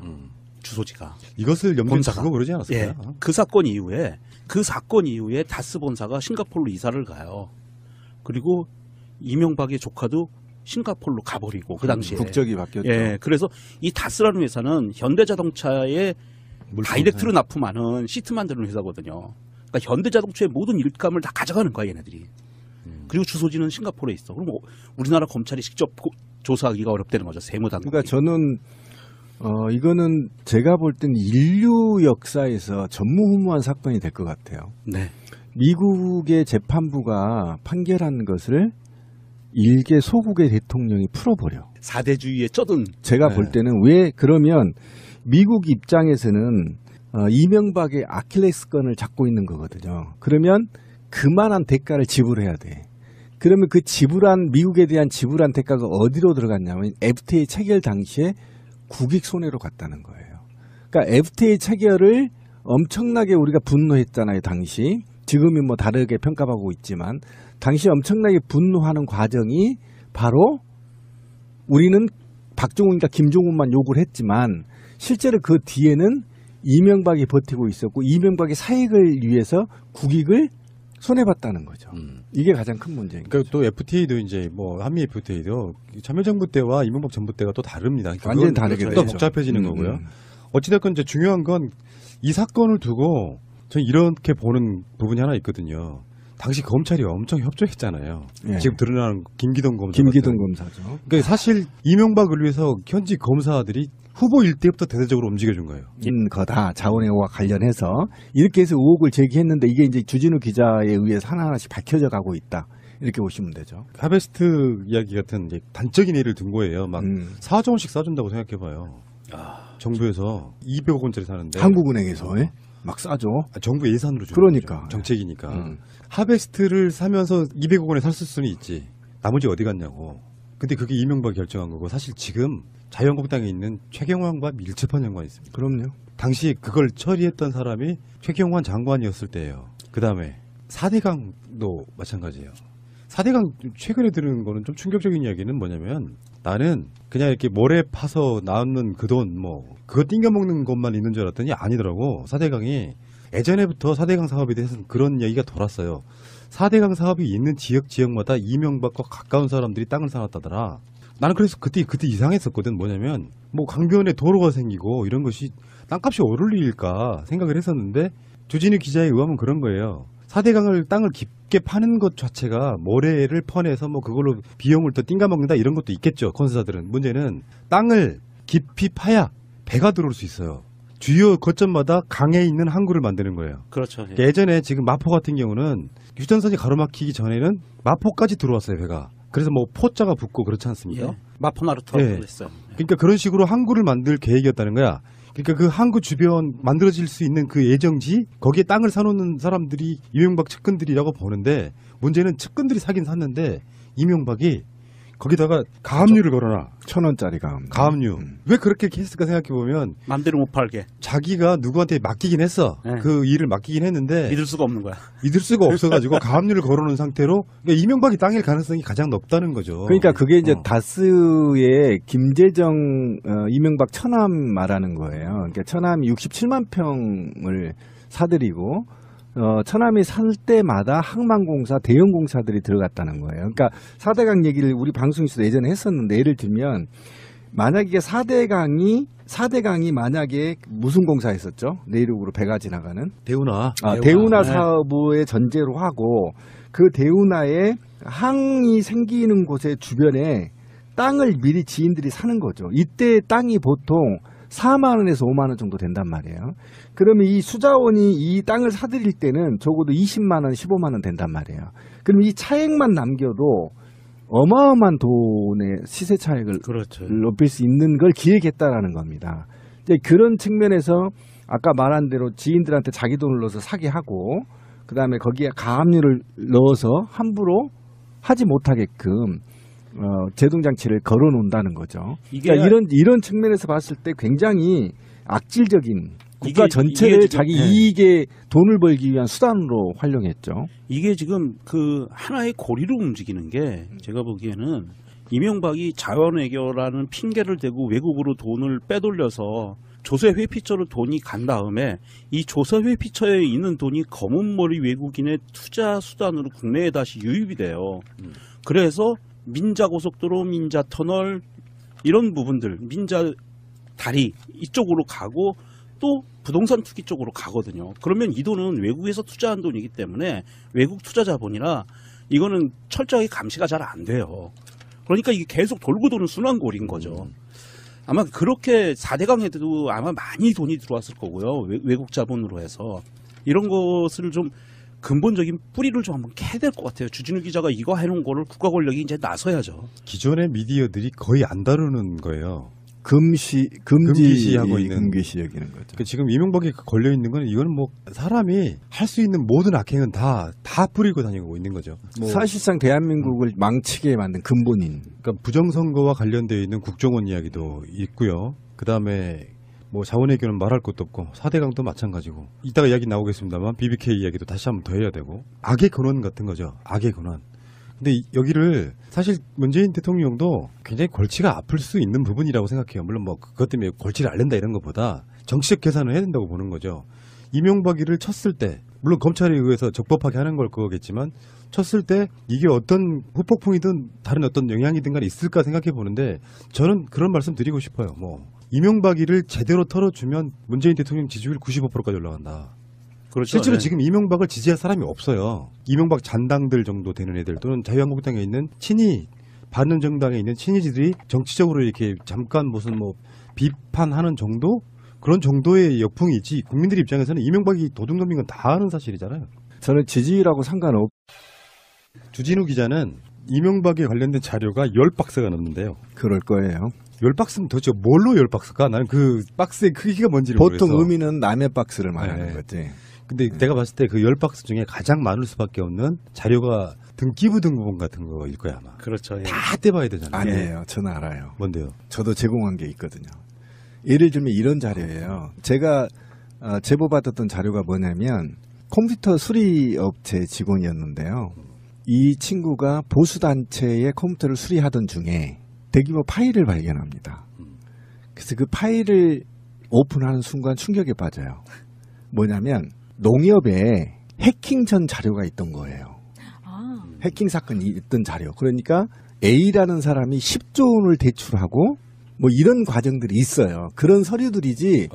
주소지가. 이것을 염두에 본사가. 두고 그러지 않았을까요? 예. 그 사건 이후에 다스 본사가 싱가포르로 이사를 가요. 그리고 이명박의 조카도 싱가포르로 가버리고 그 당시에 국적이 바뀌었죠. 예. 그래서 이 다스라는 회사는 현대자동차에 다이렉트로 납품하는 시트 만드는 회사거든요. 그러니까 현대자동차의 모든 일감을 다 가져가는 거야 얘네들이. 그리고 주소지는 싱가포르에 있어. 그럼 우리나라 검찰이 직접 조사하기가 어렵다는 거죠. 세무당국이. 그러니까 저는 이거는 제가 볼 때는 인류 역사에서 전무후무한 사건이 될 것 같아요. 네. 미국의 재판부가 판결한 것을 일개 소국의 대통령이 풀어버려. 사대주의에 쩌든. 제가 네. 볼 때는 왜 그러면 미국 입장에서는 이명박의 아킬레스건을 잡고 있는 거거든요. 그러면 그만한 대가를 지불해야 돼. 그러면 그 미국에 대한 지불한 대가가 어디로 들어갔냐면 FTA 체결 당시에 국익 손해로 갔다는 거예요. 그러니까 FTA 체결을 엄청나게 우리가 분노했잖아요, 당시. 지금은 뭐 다르게 평가하고 있지만 당시 엄청나게 분노하는 과정이 바로 우리는 박정훈과 김종훈만 욕을 했지만 실제로 그 뒤에는 이명박이 버티고 있었고 이명박의 사익을 위해서 국익을 손해봤다는 거죠. 이게 가장 큰 문제인 거죠. 그러니까 또 FTA도 이제 뭐 한미 FTA도 참여정부 때와 이명박 정부 때가 또 다릅니다. 그러니까 완전히 다르게 더 되죠. 복잡해지는 거고요. 어찌됐건 이제 중요한 건 이 사건을 두고 저는 이렇게 보는 부분이 하나 있거든요. 당시 검찰이 엄청 협조했잖아요. 예. 지금 드러나는 김기동 검사. 김기동 검사죠. 그러니까 사실 이명박을 위해서 현직 검사들이 후보일 때부터 대대적으로 움직여준 거예요. 인 거다 자원외교와 관련해서 이렇게 해서 의혹을 제기했는데 이게 이제 주진우 기자에 의해서 하나하나씩 밝혀져 가고 있다. 이렇게 보시면 되죠. 하베스트 이야기 같은 이제 단적인 예를 든 거예요. 막 4조 원씩 싸준다고 생각해봐요. 정부에서 200억 원짜리 사는데 한국은행에서 막 싸죠. 정부 예산으로 주는 그러니까. 거죠. 정책이니까. 하베스트를 사면서 200억 원에 샀을 수는 있지. 나머지 어디 갔냐고. 근데 그게 이명박이 결정한 거고 사실 지금 자유한국당에 있는 최경환과 밀접한 연관이 있습니다. 그럼요. 당시 그걸 처리했던 사람이 최경환 장관이었을 때예요. 그다음에 4대강도 마찬가지예요. 4대강 최근에 들은 거는 좀 충격적인 이야기는 뭐냐면 나는 그냥 이렇게 모래 파서 나오는 그 돈 뭐 그거 띵겨먹는 것만 있는 줄 알았더니 아니더라고. 4대강이 예전에부터 4대강 사업에 대해서는 그런 얘기가 돌았어요. 4대강 사업이 있는 지역마다 이명박과 가까운 사람들이 땅을 사놨다더라. 나는 그래서 그때 이상했었거든. 뭐냐면 뭐 강변에 도로가 생기고 이런 것이 땅값이 오를 일일까 생각을 했었는데 주진우 기자의 의혹은 그런 거예요. 4대강을 땅을 깊게 파는 것 자체가 모래를 퍼내서 뭐 그걸로 비용을 더 띵가먹는다 이런 것도 있겠죠. 건설사들은. 문제는 땅을 깊이 파야 배가 들어올 수 있어요. 주요 거점마다 강에 있는 항구를 만드는 거예요. 그렇죠. 그러니까 예전에 지금 마포 같은 경우는 휴전선이 가로막히기 전에는 마포까지 들어왔어요. 배가. 그래서 뭐 포자가 붙고 그렇지 않습니까? 예. 마포나루터라고 예. 그랬어요. 그러니까 그런 식으로 항구를 만들 계획이었다는 거야. 그러니까 그 항구 주변 만들어질 수 있는 그 예정지 거기에 땅을 사놓는 사람들이 이명박 측근들이라고 보는데 문제는 측근들이 사긴 샀는데 이명박이 거기다가 가압류를 걸어놔. 1,000원짜리 가압류. 가압류. 왜 그렇게 했을까 생각해보면 맘대로 못 팔게. 자기가 누구한테 맡기긴 했어. 네. 그 일을 맡기긴 했는데 믿을 수가 없는 거야. 믿을 수가 없어가지고 가압류를 걸어놓은 상태로 그러니까 이명박이 땅일 가능성이 가장 높다는 거죠. 그러니까 그게 이제 어. 다스의 김재정 이명박 처남 말하는 거예요. 그러니까 처남이 67만 평을 사들이고 처남이 살 때마다 항만공사 대형 공사들이 들어갔다는 거예요. 그러니까 4대강 얘기를 우리 방송에서도 예전에 했었는데 예를 들면 만약에 4대강이 만약에 무슨 공사 했었죠? 내륙으로 배가 지나가는 대운하. 대운하 네. 사업의 전제로 하고 그 대운하에 항이 생기는 곳의 주변에 땅을 미리 지인들이 사는 거죠. 이때 땅이 보통 4만 원에서 5만 원 정도 된단 말이에요. 그러면 이 수자원이 이 땅을 사들일 때는 적어도 20만 원, 15만 원 된단 말이에요. 그럼 이 차액만 남겨도 어마어마한 돈의 시세 차익을 그렇죠. 높일 수 있는 걸 기획했다라는 겁니다. 이제 그런 측면에서 아까 말한 대로 지인들한테 자기 돈을 넣어서 사게 하고 그다음에 거기에 가압류를 넣어서 함부로 하지 못하게끔 제동장치를 걸어놓는다는 거죠. 이게 그러니까 이런 측면에서 봤을 때 굉장히 악질적인 국가 이게 전체를 지금, 자기 예. 이익에 돈을 벌기 위한 수단으로 활용했죠. 이게 지금 그 하나의 고리로 움직이는 게 제가 보기에는 이명박이 자원외교라는 핑계를 대고 외국으로 돈을 빼돌려서 조세 회피처로 돈이 간 다음에 이 조세 회피처에 있는 돈이 검은머리 외국인의 투자 수단으로 국내에 다시 유입이 돼요. 그래서 민자고속도로, 민자터널 이런 부분들, 민자다리 이쪽으로 가고 또 부동산 투기 쪽으로 가거든요. 그러면 이 돈은 외국에서 투자한 돈이기 때문에 외국 투자 자본이라 이거는 철저하게 감시가 잘 안 돼요. 그러니까 이게 계속 돌고 도는 순환골인 거죠. 아마 그렇게 4대강에도 아마 많이 돈이 들어왔을 거고요. 외국 자본으로 해서 이런 것을 좀 근본적인 뿌리를 좀 한번 캐야 될 것 같아요. 주진우 기자가 이거 해놓은 거를 국가 권력이 이제 나서야죠. 기존의 미디어들이 거의 안 다루는 거예요. 금지하고 있는. 금기시 여기는 거죠. 그러니까 지금 이명박이 걸려 있는 건 이건 뭐 사람이 할 수 있는 모든 악행은 다 뿌리고 다니고 있는 거죠. 뭐 사실상 대한민국을 망치게 만든 근본인. 그러니까 부정선거와 관련되어 있는 국정원 이야기도 있고요. 그 다음에 뭐 자원외교는 말할 것도 없고 4대강도 마찬가지고 이따가 이야기 나오겠습니다만 BBK 이야기도 다시 한번 더 해야 되고 악의 근원 같은 거죠. 악의 근원. 근데 여기를 사실 문재인 대통령도 굉장히 골치가 아플 수 있는 부분이라고 생각해요. 물론 뭐 그것 때문에 골치를 앓는다 이런 것보다 정치적 계산을 해야 된다고 보는 거죠. 이명박이를 쳤을 때 물론 검찰에 의해서 적법하게 하는 걸 거겠지만 쳤을 때 이게 어떤 후폭풍이든 다른 어떤 영향이든 간에 있을까 생각해 보는데 저는 그런 말씀 드리고 싶어요. 뭐 이명박이를 제대로 털어주면 문재인 대통령 지지율 95%까지 올라간다. 그렇죠. 실제로 네. 지금 이명박을 지지할 사람이 없어요. 이명박 잔당들 정도 되는 애들 또는 자유한국당에 있는 친이 바른정당에 있는 친이지들이 정치적으로 이렇게 잠깐 무슨 뭐 비판하는 정도 그런 정도의 역풍이지 국민들 입장에서는 이명박이 도둑놈인 건 다 아는 사실이잖아요. 저는 지지율하고 상관없. 주진우 기자는 이명박에 관련된 자료가 10박스가 넘는데요. 그럴 거예요. 10박스면 도대체 뭘로 10박스일까? 나는 그 박스의 크기가 뭔지를 보통 모르겠어. 의미는 남의 박스를 말하는 네. 거지. 근데 내가 봤을 때 그 10박스 중에 가장 많을 수밖에 없는 자료가 등기부 등본 같은 거일 거야 아마. 그렇죠. 예. 다 떼봐야 되잖아요. 아니에요. 저는 알아요. 뭔데요? 저도 제공한 게 있거든요. 예를 들면 이런 자료예요. 제가 제보받았던 자료가 뭐냐면 컴퓨터 수리업체 직원이었는데요. 이 친구가 보수단체의 컴퓨터를 수리하던 중에 대규모 파일을 발견합니다. 그래서 그 파일을 오픈하는 순간 충격에 빠져요. 뭐냐면 농협에 해킹 전 자료가 있던 거예요. 아, 해킹 사건이 있던 자료. 그러니까 A라는 사람이 10조 원을 대출하고 뭐 이런 과정들이 있어요. 그런 서류들이지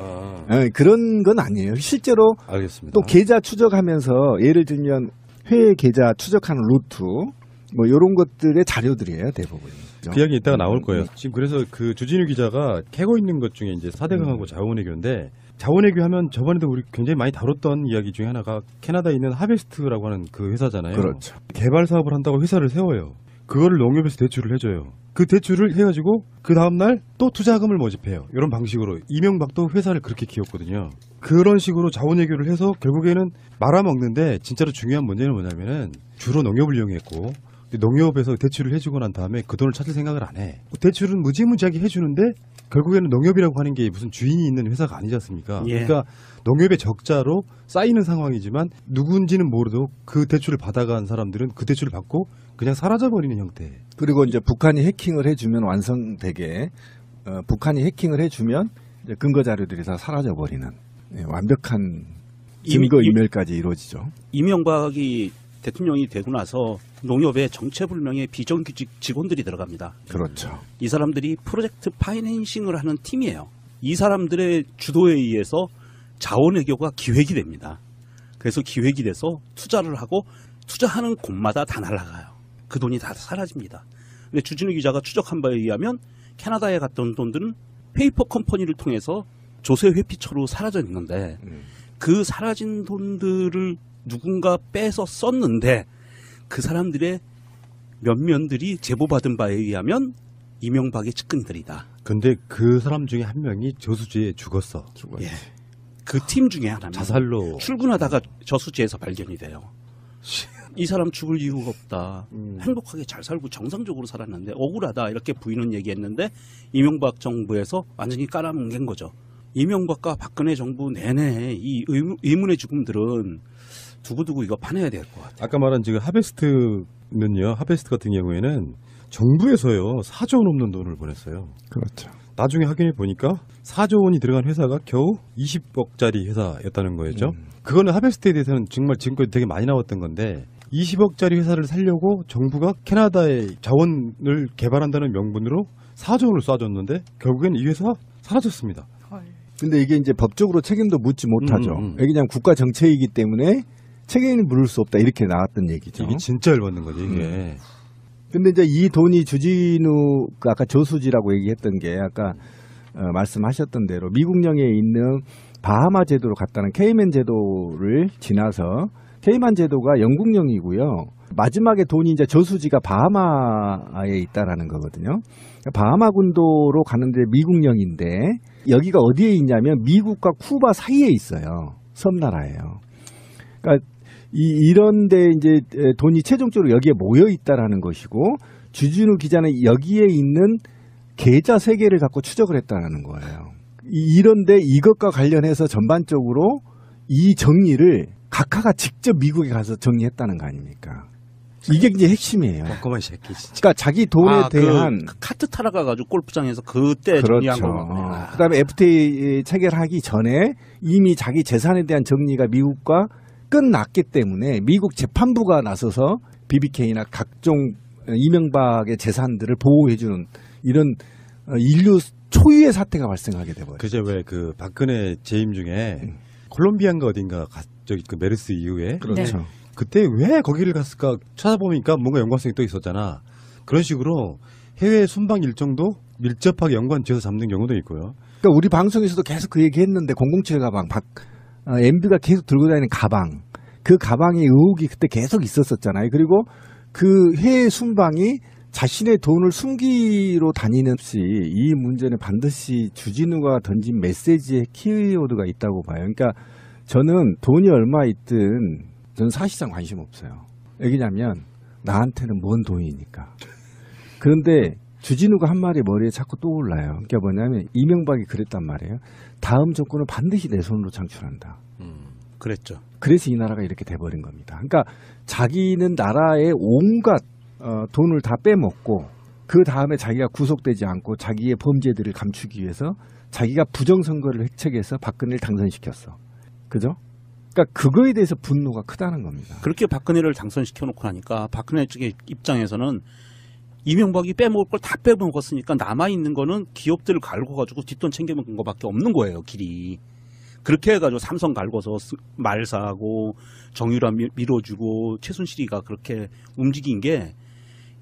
그런 건 아니에요. 실제로 알겠습니다. 또 계좌 추적하면서 예를 들면 회계 계좌 추적하는 루트 뭐 이런 것들의 자료들이에요. 대부분. 그 이야기 이따가 나올 거예요. 지금 그래서 그 주진우 기자가 캐고 있는 것 중에 이제 4대강하고 자원외교인데 자원외교 하면 저번에도 우리 굉장히 많이 다뤘던 이야기 중에 하나가 캐나다에 있는 하베스트라고 하는 그 회사잖아요. 그렇죠. 개발 사업을 한다고 회사를 세워요. 그거를 농협에서 대출을 해줘요. 그 대출을 해가지고 그 다음날 또 투자금을 모집해요. 이런 방식으로 이명박도 회사를 그렇게 키웠거든요. 그런 식으로 자원외교를 해서 결국에는 말아먹는데 진짜로 중요한 문제는 뭐냐면은 주로 농협을 이용했고 농협에서 대출을 해주고 난 다음에 그 돈을 찾을 생각을 안 해. 대출은 무지무지하게 해주는데 결국에는 농협이라고 하는 게 무슨 주인이 있는 회사가 아니지 않습니까? 예. 그러니까 농협의 적자로 쌓이는 상황이지만 누군지는 모르도 그 대출을 받아간 사람들은 그 대출을 받고 그냥 사라져버리는 형태. 그리고 이제 북한이 해킹을 해주면 완성되게 북한이 해킹을 해주면 이제 근거 자료들이 다 사라져버리는 완벽한 증거 인멸까지 이루어지죠. 이명박이 대통령이 되고 나서 농협에 정체불명의 비정규직 직원들이 들어갑니다. 그렇죠. 이 사람들이 프로젝트 파이낸싱을 하는 팀이에요. 이 사람들의 주도에 의해서 자원외교가 기획이 됩니다. 그래서 기획이 돼서 투자를 하고 투자하는 곳마다 다 날아가요. 그 돈이 다 사라집니다. 근데 주진우 기자가 추적한 바에 의하면 캐나다에 갔던 돈들은 페이퍼 컴퍼니를 통해서 조세 회피처로 사라져 있는데 그 사라진 돈들을 누군가 빼서 썼는데 그 사람들의 면면들이 제보받은 바에 의하면 이명박의 측근들이다. 근데 그 사람 중에 한 명이 저수지에 죽었어. 예. 그 팀 중에 하나입니다. 자살로. 출근하다가 저수지에서 발견이 돼요. 이 사람 죽을 이유가 없다. 행복하게 잘 살고 정상적으로 살았는데 억울하다. 이렇게 부인은 얘기했는데 이명박 정부에서 완전히 깔아뭉갠 거죠. 이명박과 박근혜 정부 내내 이 의문의 죽음들은 두고두고 이거 파내야 될 것 같아요. 아까 말한 지금 하베스트는요. 하베스트 같은 경우에는 정부에서요 4조 원 넘는 돈을 보냈어요. 그렇죠. 나중에 확인해 보니까 4조 원이 들어간 회사가 겨우 20억짜리 회사였다는 거였죠. 그거는 하베스트에 대해서는 정말 지금까지 되게 많이 나왔던 건데 20억짜리 회사를 살려고 정부가 캐나다의 자원을 개발한다는 명분으로 4조 원을 쏴줬는데 결국엔 이 회사 사라졌습니다. 근데 이게 이제 법적으로 책임도 묻지 못하죠. 이게 그냥 국가 정책이기 때문에 책임을 물을 수 없다 이렇게 나왔던 얘기죠. 이게 진짜 열받는 거지 이게. 근데 이제 이 돈이 주진우 아까 저수지라고 얘기했던 게 아까 말씀하셨던 대로 미국령에 있는 바하마 제도로 갔다는 케이맨 제도를 지나서 케이만 제도가 영국령이고요. 마지막에 돈이 이제 저수지가 바하마에 있다라는 거거든요. 바하마 군도로 가는데 미국령인데 여기가 어디에 있냐면 미국과 쿠바 사이에 있어요. 섬나라예요. 그러니까 이런데 이제 돈이 최종적으로 여기에 모여 있다라는 것이고 주진우 기자는 여기에 있는 계좌 3개를 갖고 추적을 했다라는 거예요. 이런데 이것과 관련해서 전반적으로 이 정리를 각하가 직접 미국에 가서 정리했다는 거 아닙니까? 이게 이제 핵심이에요. 꼼꼼한 새끼 진짜. 그러니까 자기 돈에 대한 그 카트 타러 가가지고 골프장에서 그때 정리한 거거든요. 그다음에 FTA 체결하기 전에 이미 자기 재산에 대한 정리가 미국과 끝났기 때문에 미국 재판부가 나서서 BBK나 각종 이명박의 재산들을 보호해주는 이런 인류 초유의 사태가 발생하게 돼버려요. 그제 왜 그 박근혜 재임 중에 콜롬비아인가 어딘가 저기 그 메르스 이후에 그렇죠. 네. 그때 왜 거기를 갔을까 찾아보니까 뭔가 연관성이 또 있었잖아. 그런 식으로 해외 순방 일정도 밀접하게 연관지어서 잡는 경우도 있고요. 그러니까 우리 방송에서도 계속 그 얘기했는데 007 가방, MB가 계속 들고 다니는 가방, 그 가방의 의혹이 그때 계속 있었었잖아요. 그리고 그 해외 순방이 자신의 돈을 숨기로 다니는 시 이 문제는 반드시 주진우가 던진 메시지의 키워드가 있다고 봐요. 그러니까 저는 돈이 얼마 있든 저는 사실상 관심 없어요. 왜냐면 나한테는 뭔 돈이니까. 그런데 주진우가 한 말이 머리에 자꾸 떠올라요. 그러니까 뭐냐면 이명박이 그랬단 말이에요. 다음 정권은 반드시 내 손으로 창출한다. 그랬죠. 그래서 이 나라가 이렇게 돼버린 겁니다. 그러니까 자기는 나라의 온갖 돈을 다 빼먹고 그 다음에 자기가 구속되지 않고 자기의 범죄들을 감추기 위해서 자기가 부정선거를 획책해서 박근혜를 당선시켰어. 그죠? 그러니까 그거에 대해서 분노가 크다는 겁니다. 그렇게 박근혜를 당선시켜 놓고 나니까 박근혜 측의 입장에서는 이명박이 빼먹을 걸 다 빼먹었으니까 남아있는 거는 기업들을 갈고가지고 뒷돈 챙겨먹은 거밖에 없는 거예요, 길이. 그렇게 해가지고 삼성 갈고서 말사하고 정유라 밀어주고 최순실이가 그렇게 움직인 게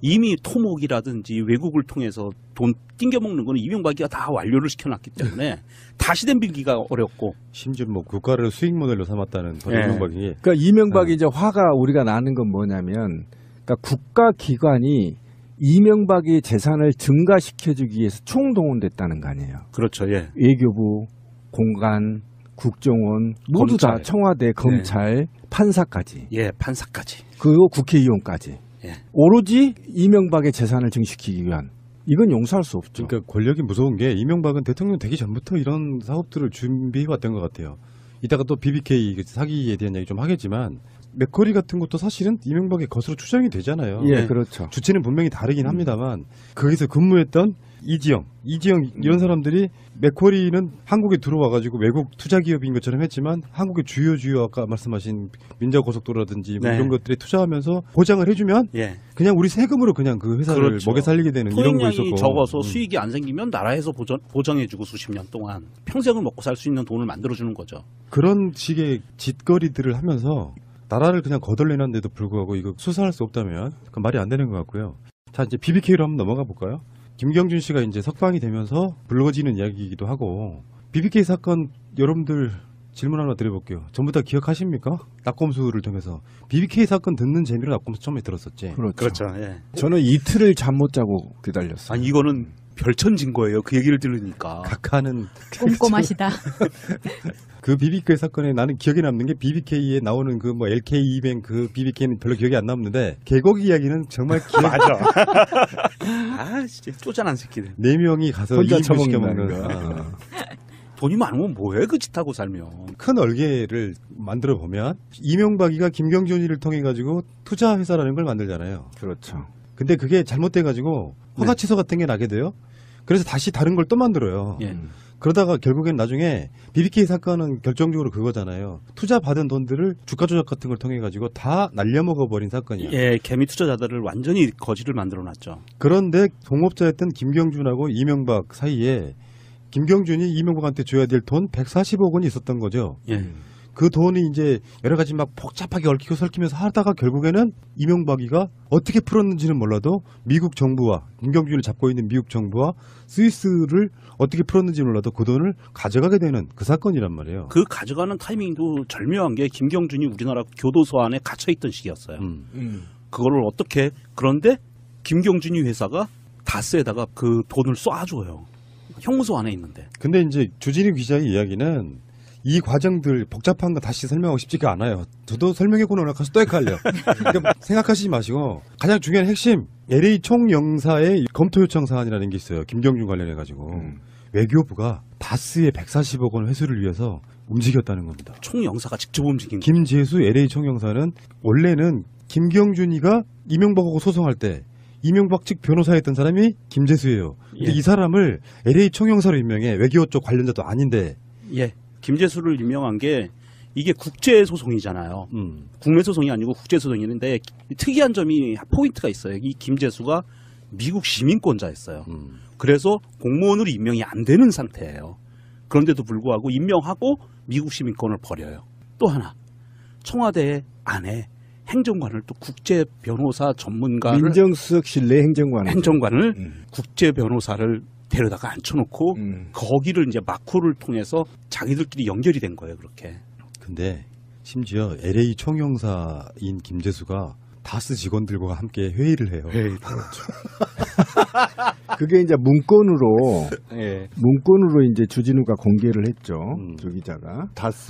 이미 토목이라든지 외국을 통해서 돈 띵겨먹는 거는 이명박이가 다 완료를 시켜놨기 때문에 다시 덤빌기가 어렵고 심지어 뭐 국가를 수익 모델로 삼았다는 네. 이명박이. 그러니까 이명박이 이제 화가 우리가 나는 건 뭐냐면 그러니까 국가기관이 이명박의 재산을 증가시켜주기 위해서 총동원됐다는 거 아니에요. 그렇죠. 예. 외교부, 공간, 국정원 모두 다 검찰. 청와대, 검찰, 판사까지 예, 판사까지. 그리고 국회의원까지 예. 오로지 이명박의 재산을 증식시키기 위한 이건 용서할 수 없죠. 그러니까 권력이 무서운 게 이명박은 대통령 되기 전부터 이런 사업들을 준비해왔던 것 같아요. 이따가 또 BBK 사기에 대한 얘기 좀 하겠지만 맥커리 같은 것도 사실은 이명박의 것으로 추정이 되잖아요. 예, 그렇죠. 주체는 분명히 다르긴 합니다만 거기서 근무했던 이지영 이런 사람들이 맥쿼리는 한국에 들어와가지고 외국 투자 기업인 것처럼 했지만 한국의 주요 아까 말씀하신 민자고속도로라든지 뭐 네. 이런 것들에 투자하면서 보장을 해주면 예. 그냥 우리 세금으로 그냥 그 회사를 그렇죠. 먹여 살리게 되는 이런 거 토익량이 있었고 적어서 수익이 안 생기면 나라에서 보정해주고 수십 년 동안 평생을 먹고 살 수 있는 돈을 만들어주는 거죠. 그런 식의 짓거리들을 하면서 나라를 그냥 거덜내놨는데도 불구하고 이거 수사할 수 없다면 그건 말이 안 되는 것 같고요. 자 이제 BBK로 한번 넘어가 볼까요? 김경준 씨가 이제 석방이 되면서 불거지는 이야기이기도 하고 BBK 사건 여러분들 질문 하나 드려볼게요. 전부 다 기억하십니까? 낙검수를 통해서 BBK 사건 듣는 재미로 낙검수 처음에 들었었지. 그렇죠. 예. 저는 이틀을 잠 못 자고 기다렸어요. 아니 이거는 별천진 거예요. 그 얘기를 들으니까. 각하는 꼼꼼하시다. 그 BBK 사건에 나는 기억에 남는 게 BBK에 나오는 그 뭐 LK200 그 BBK는 별로 기억이 안 남는데 개곡 이야기는 정말 기억. 맞아. 아 진짜 쪼잔한 새끼들. 4명이 가서 혼자 2인분 시켜 처먹는다는 먹는 거. 돈이 많으면 뭐해 그 짓 하고 살면. 큰 얼개를 만들어 보면 이명박이가 김경준이를 통해 가지고 투자 회사라는 걸 만들잖아요. 그렇죠. 근데 그게 잘못돼 가지고 허가취소 같은 게 나게 돼요. 그래서 다시 다른 걸 또 만들어요. 예. 그러다가 결국엔 나중에 BBK 사건은 결정적으로 그거잖아요. 투자 받은 돈들을 주가 조작 같은 걸 통해 가지고 다 날려먹어 버린 사건이야. 예, 개미 투자자들을 완전히 거지를 만들어놨죠. 그런데 동업자였던 김경준하고 이명박 사이에 김경준이 이명박한테 줘야 될 돈 140억 원이 있었던 거죠. 예. 그 돈이 이제 여러 가지 막 복잡하게 얽히고 설키면서 하다가 결국에는 이명박이가 어떻게 풀었는지는 몰라도 미국 정부와 김경준을 잡고 있는 미국 정부와 스위스를 어떻게 풀었는지 몰라도 그 돈을 가져가게 되는 그 사건이란 말이에요. 그 가져가는 타이밍도 절묘한 게 김경준이 우리나라 교도소 안에 갇혀있던 시기였어요. 그거를 어떻게 그런데 김경준이 회사가 다스에다가 그 돈을 쏴줘요. 형무소 안에 있는데. 근데 이제 주진우 기자의 이야기는 이 과정들 복잡한 거 다시 설명하고 싶지가 않아요. 저도 설명해고 나가서 또 헷갈려. 그러니까 생각하시지 마시고 가장 중요한 핵심 LA 총영사의 검토 요청 사안이라는 게 있어요. 김경준 관련해가지고 외교부가 다스의 140억 원 회수를 위해서 움직였다는 겁니다. 총영사가 직접 움직인 거. 김재수 LA 총영사는 원래는 김경준이가 이명박하고 소송할 때 이명박 측 변호사였던 사람이 김재수예요. 근데 예. 이 사람을 LA 총영사로 임명해. 외교 쪽 관련자도 아닌데. 예. 김재수를 임명한 게 이게 국제 소송이잖아요. 국내 소송이 아니고 국제 소송이는데 특이한 점이 포인트가 있어요. 이 김재수가 미국 시민권자였어요. 그래서 공무원으로 임명이 안 되는 상태예요. 그런데도 불구하고 임명하고 미국 시민권을 버려요. 또 하나 청와대 안에 행정관을 또 국제 변호사 전문가를 민정수석실 내 행정관을 국제 변호사를 데려다가 앉혀놓고 거기를 이제 마쿠를 통해서 자기들끼리 연결이 된 거예요. 그렇게. 근데 심지어 LA 총영사인 김재수가 다스 직원들과 함께 회의를 해요. 그게 이제 문건으로 예. 문건으로 이제 주진우가 공개를 했죠. 조 기자가 다스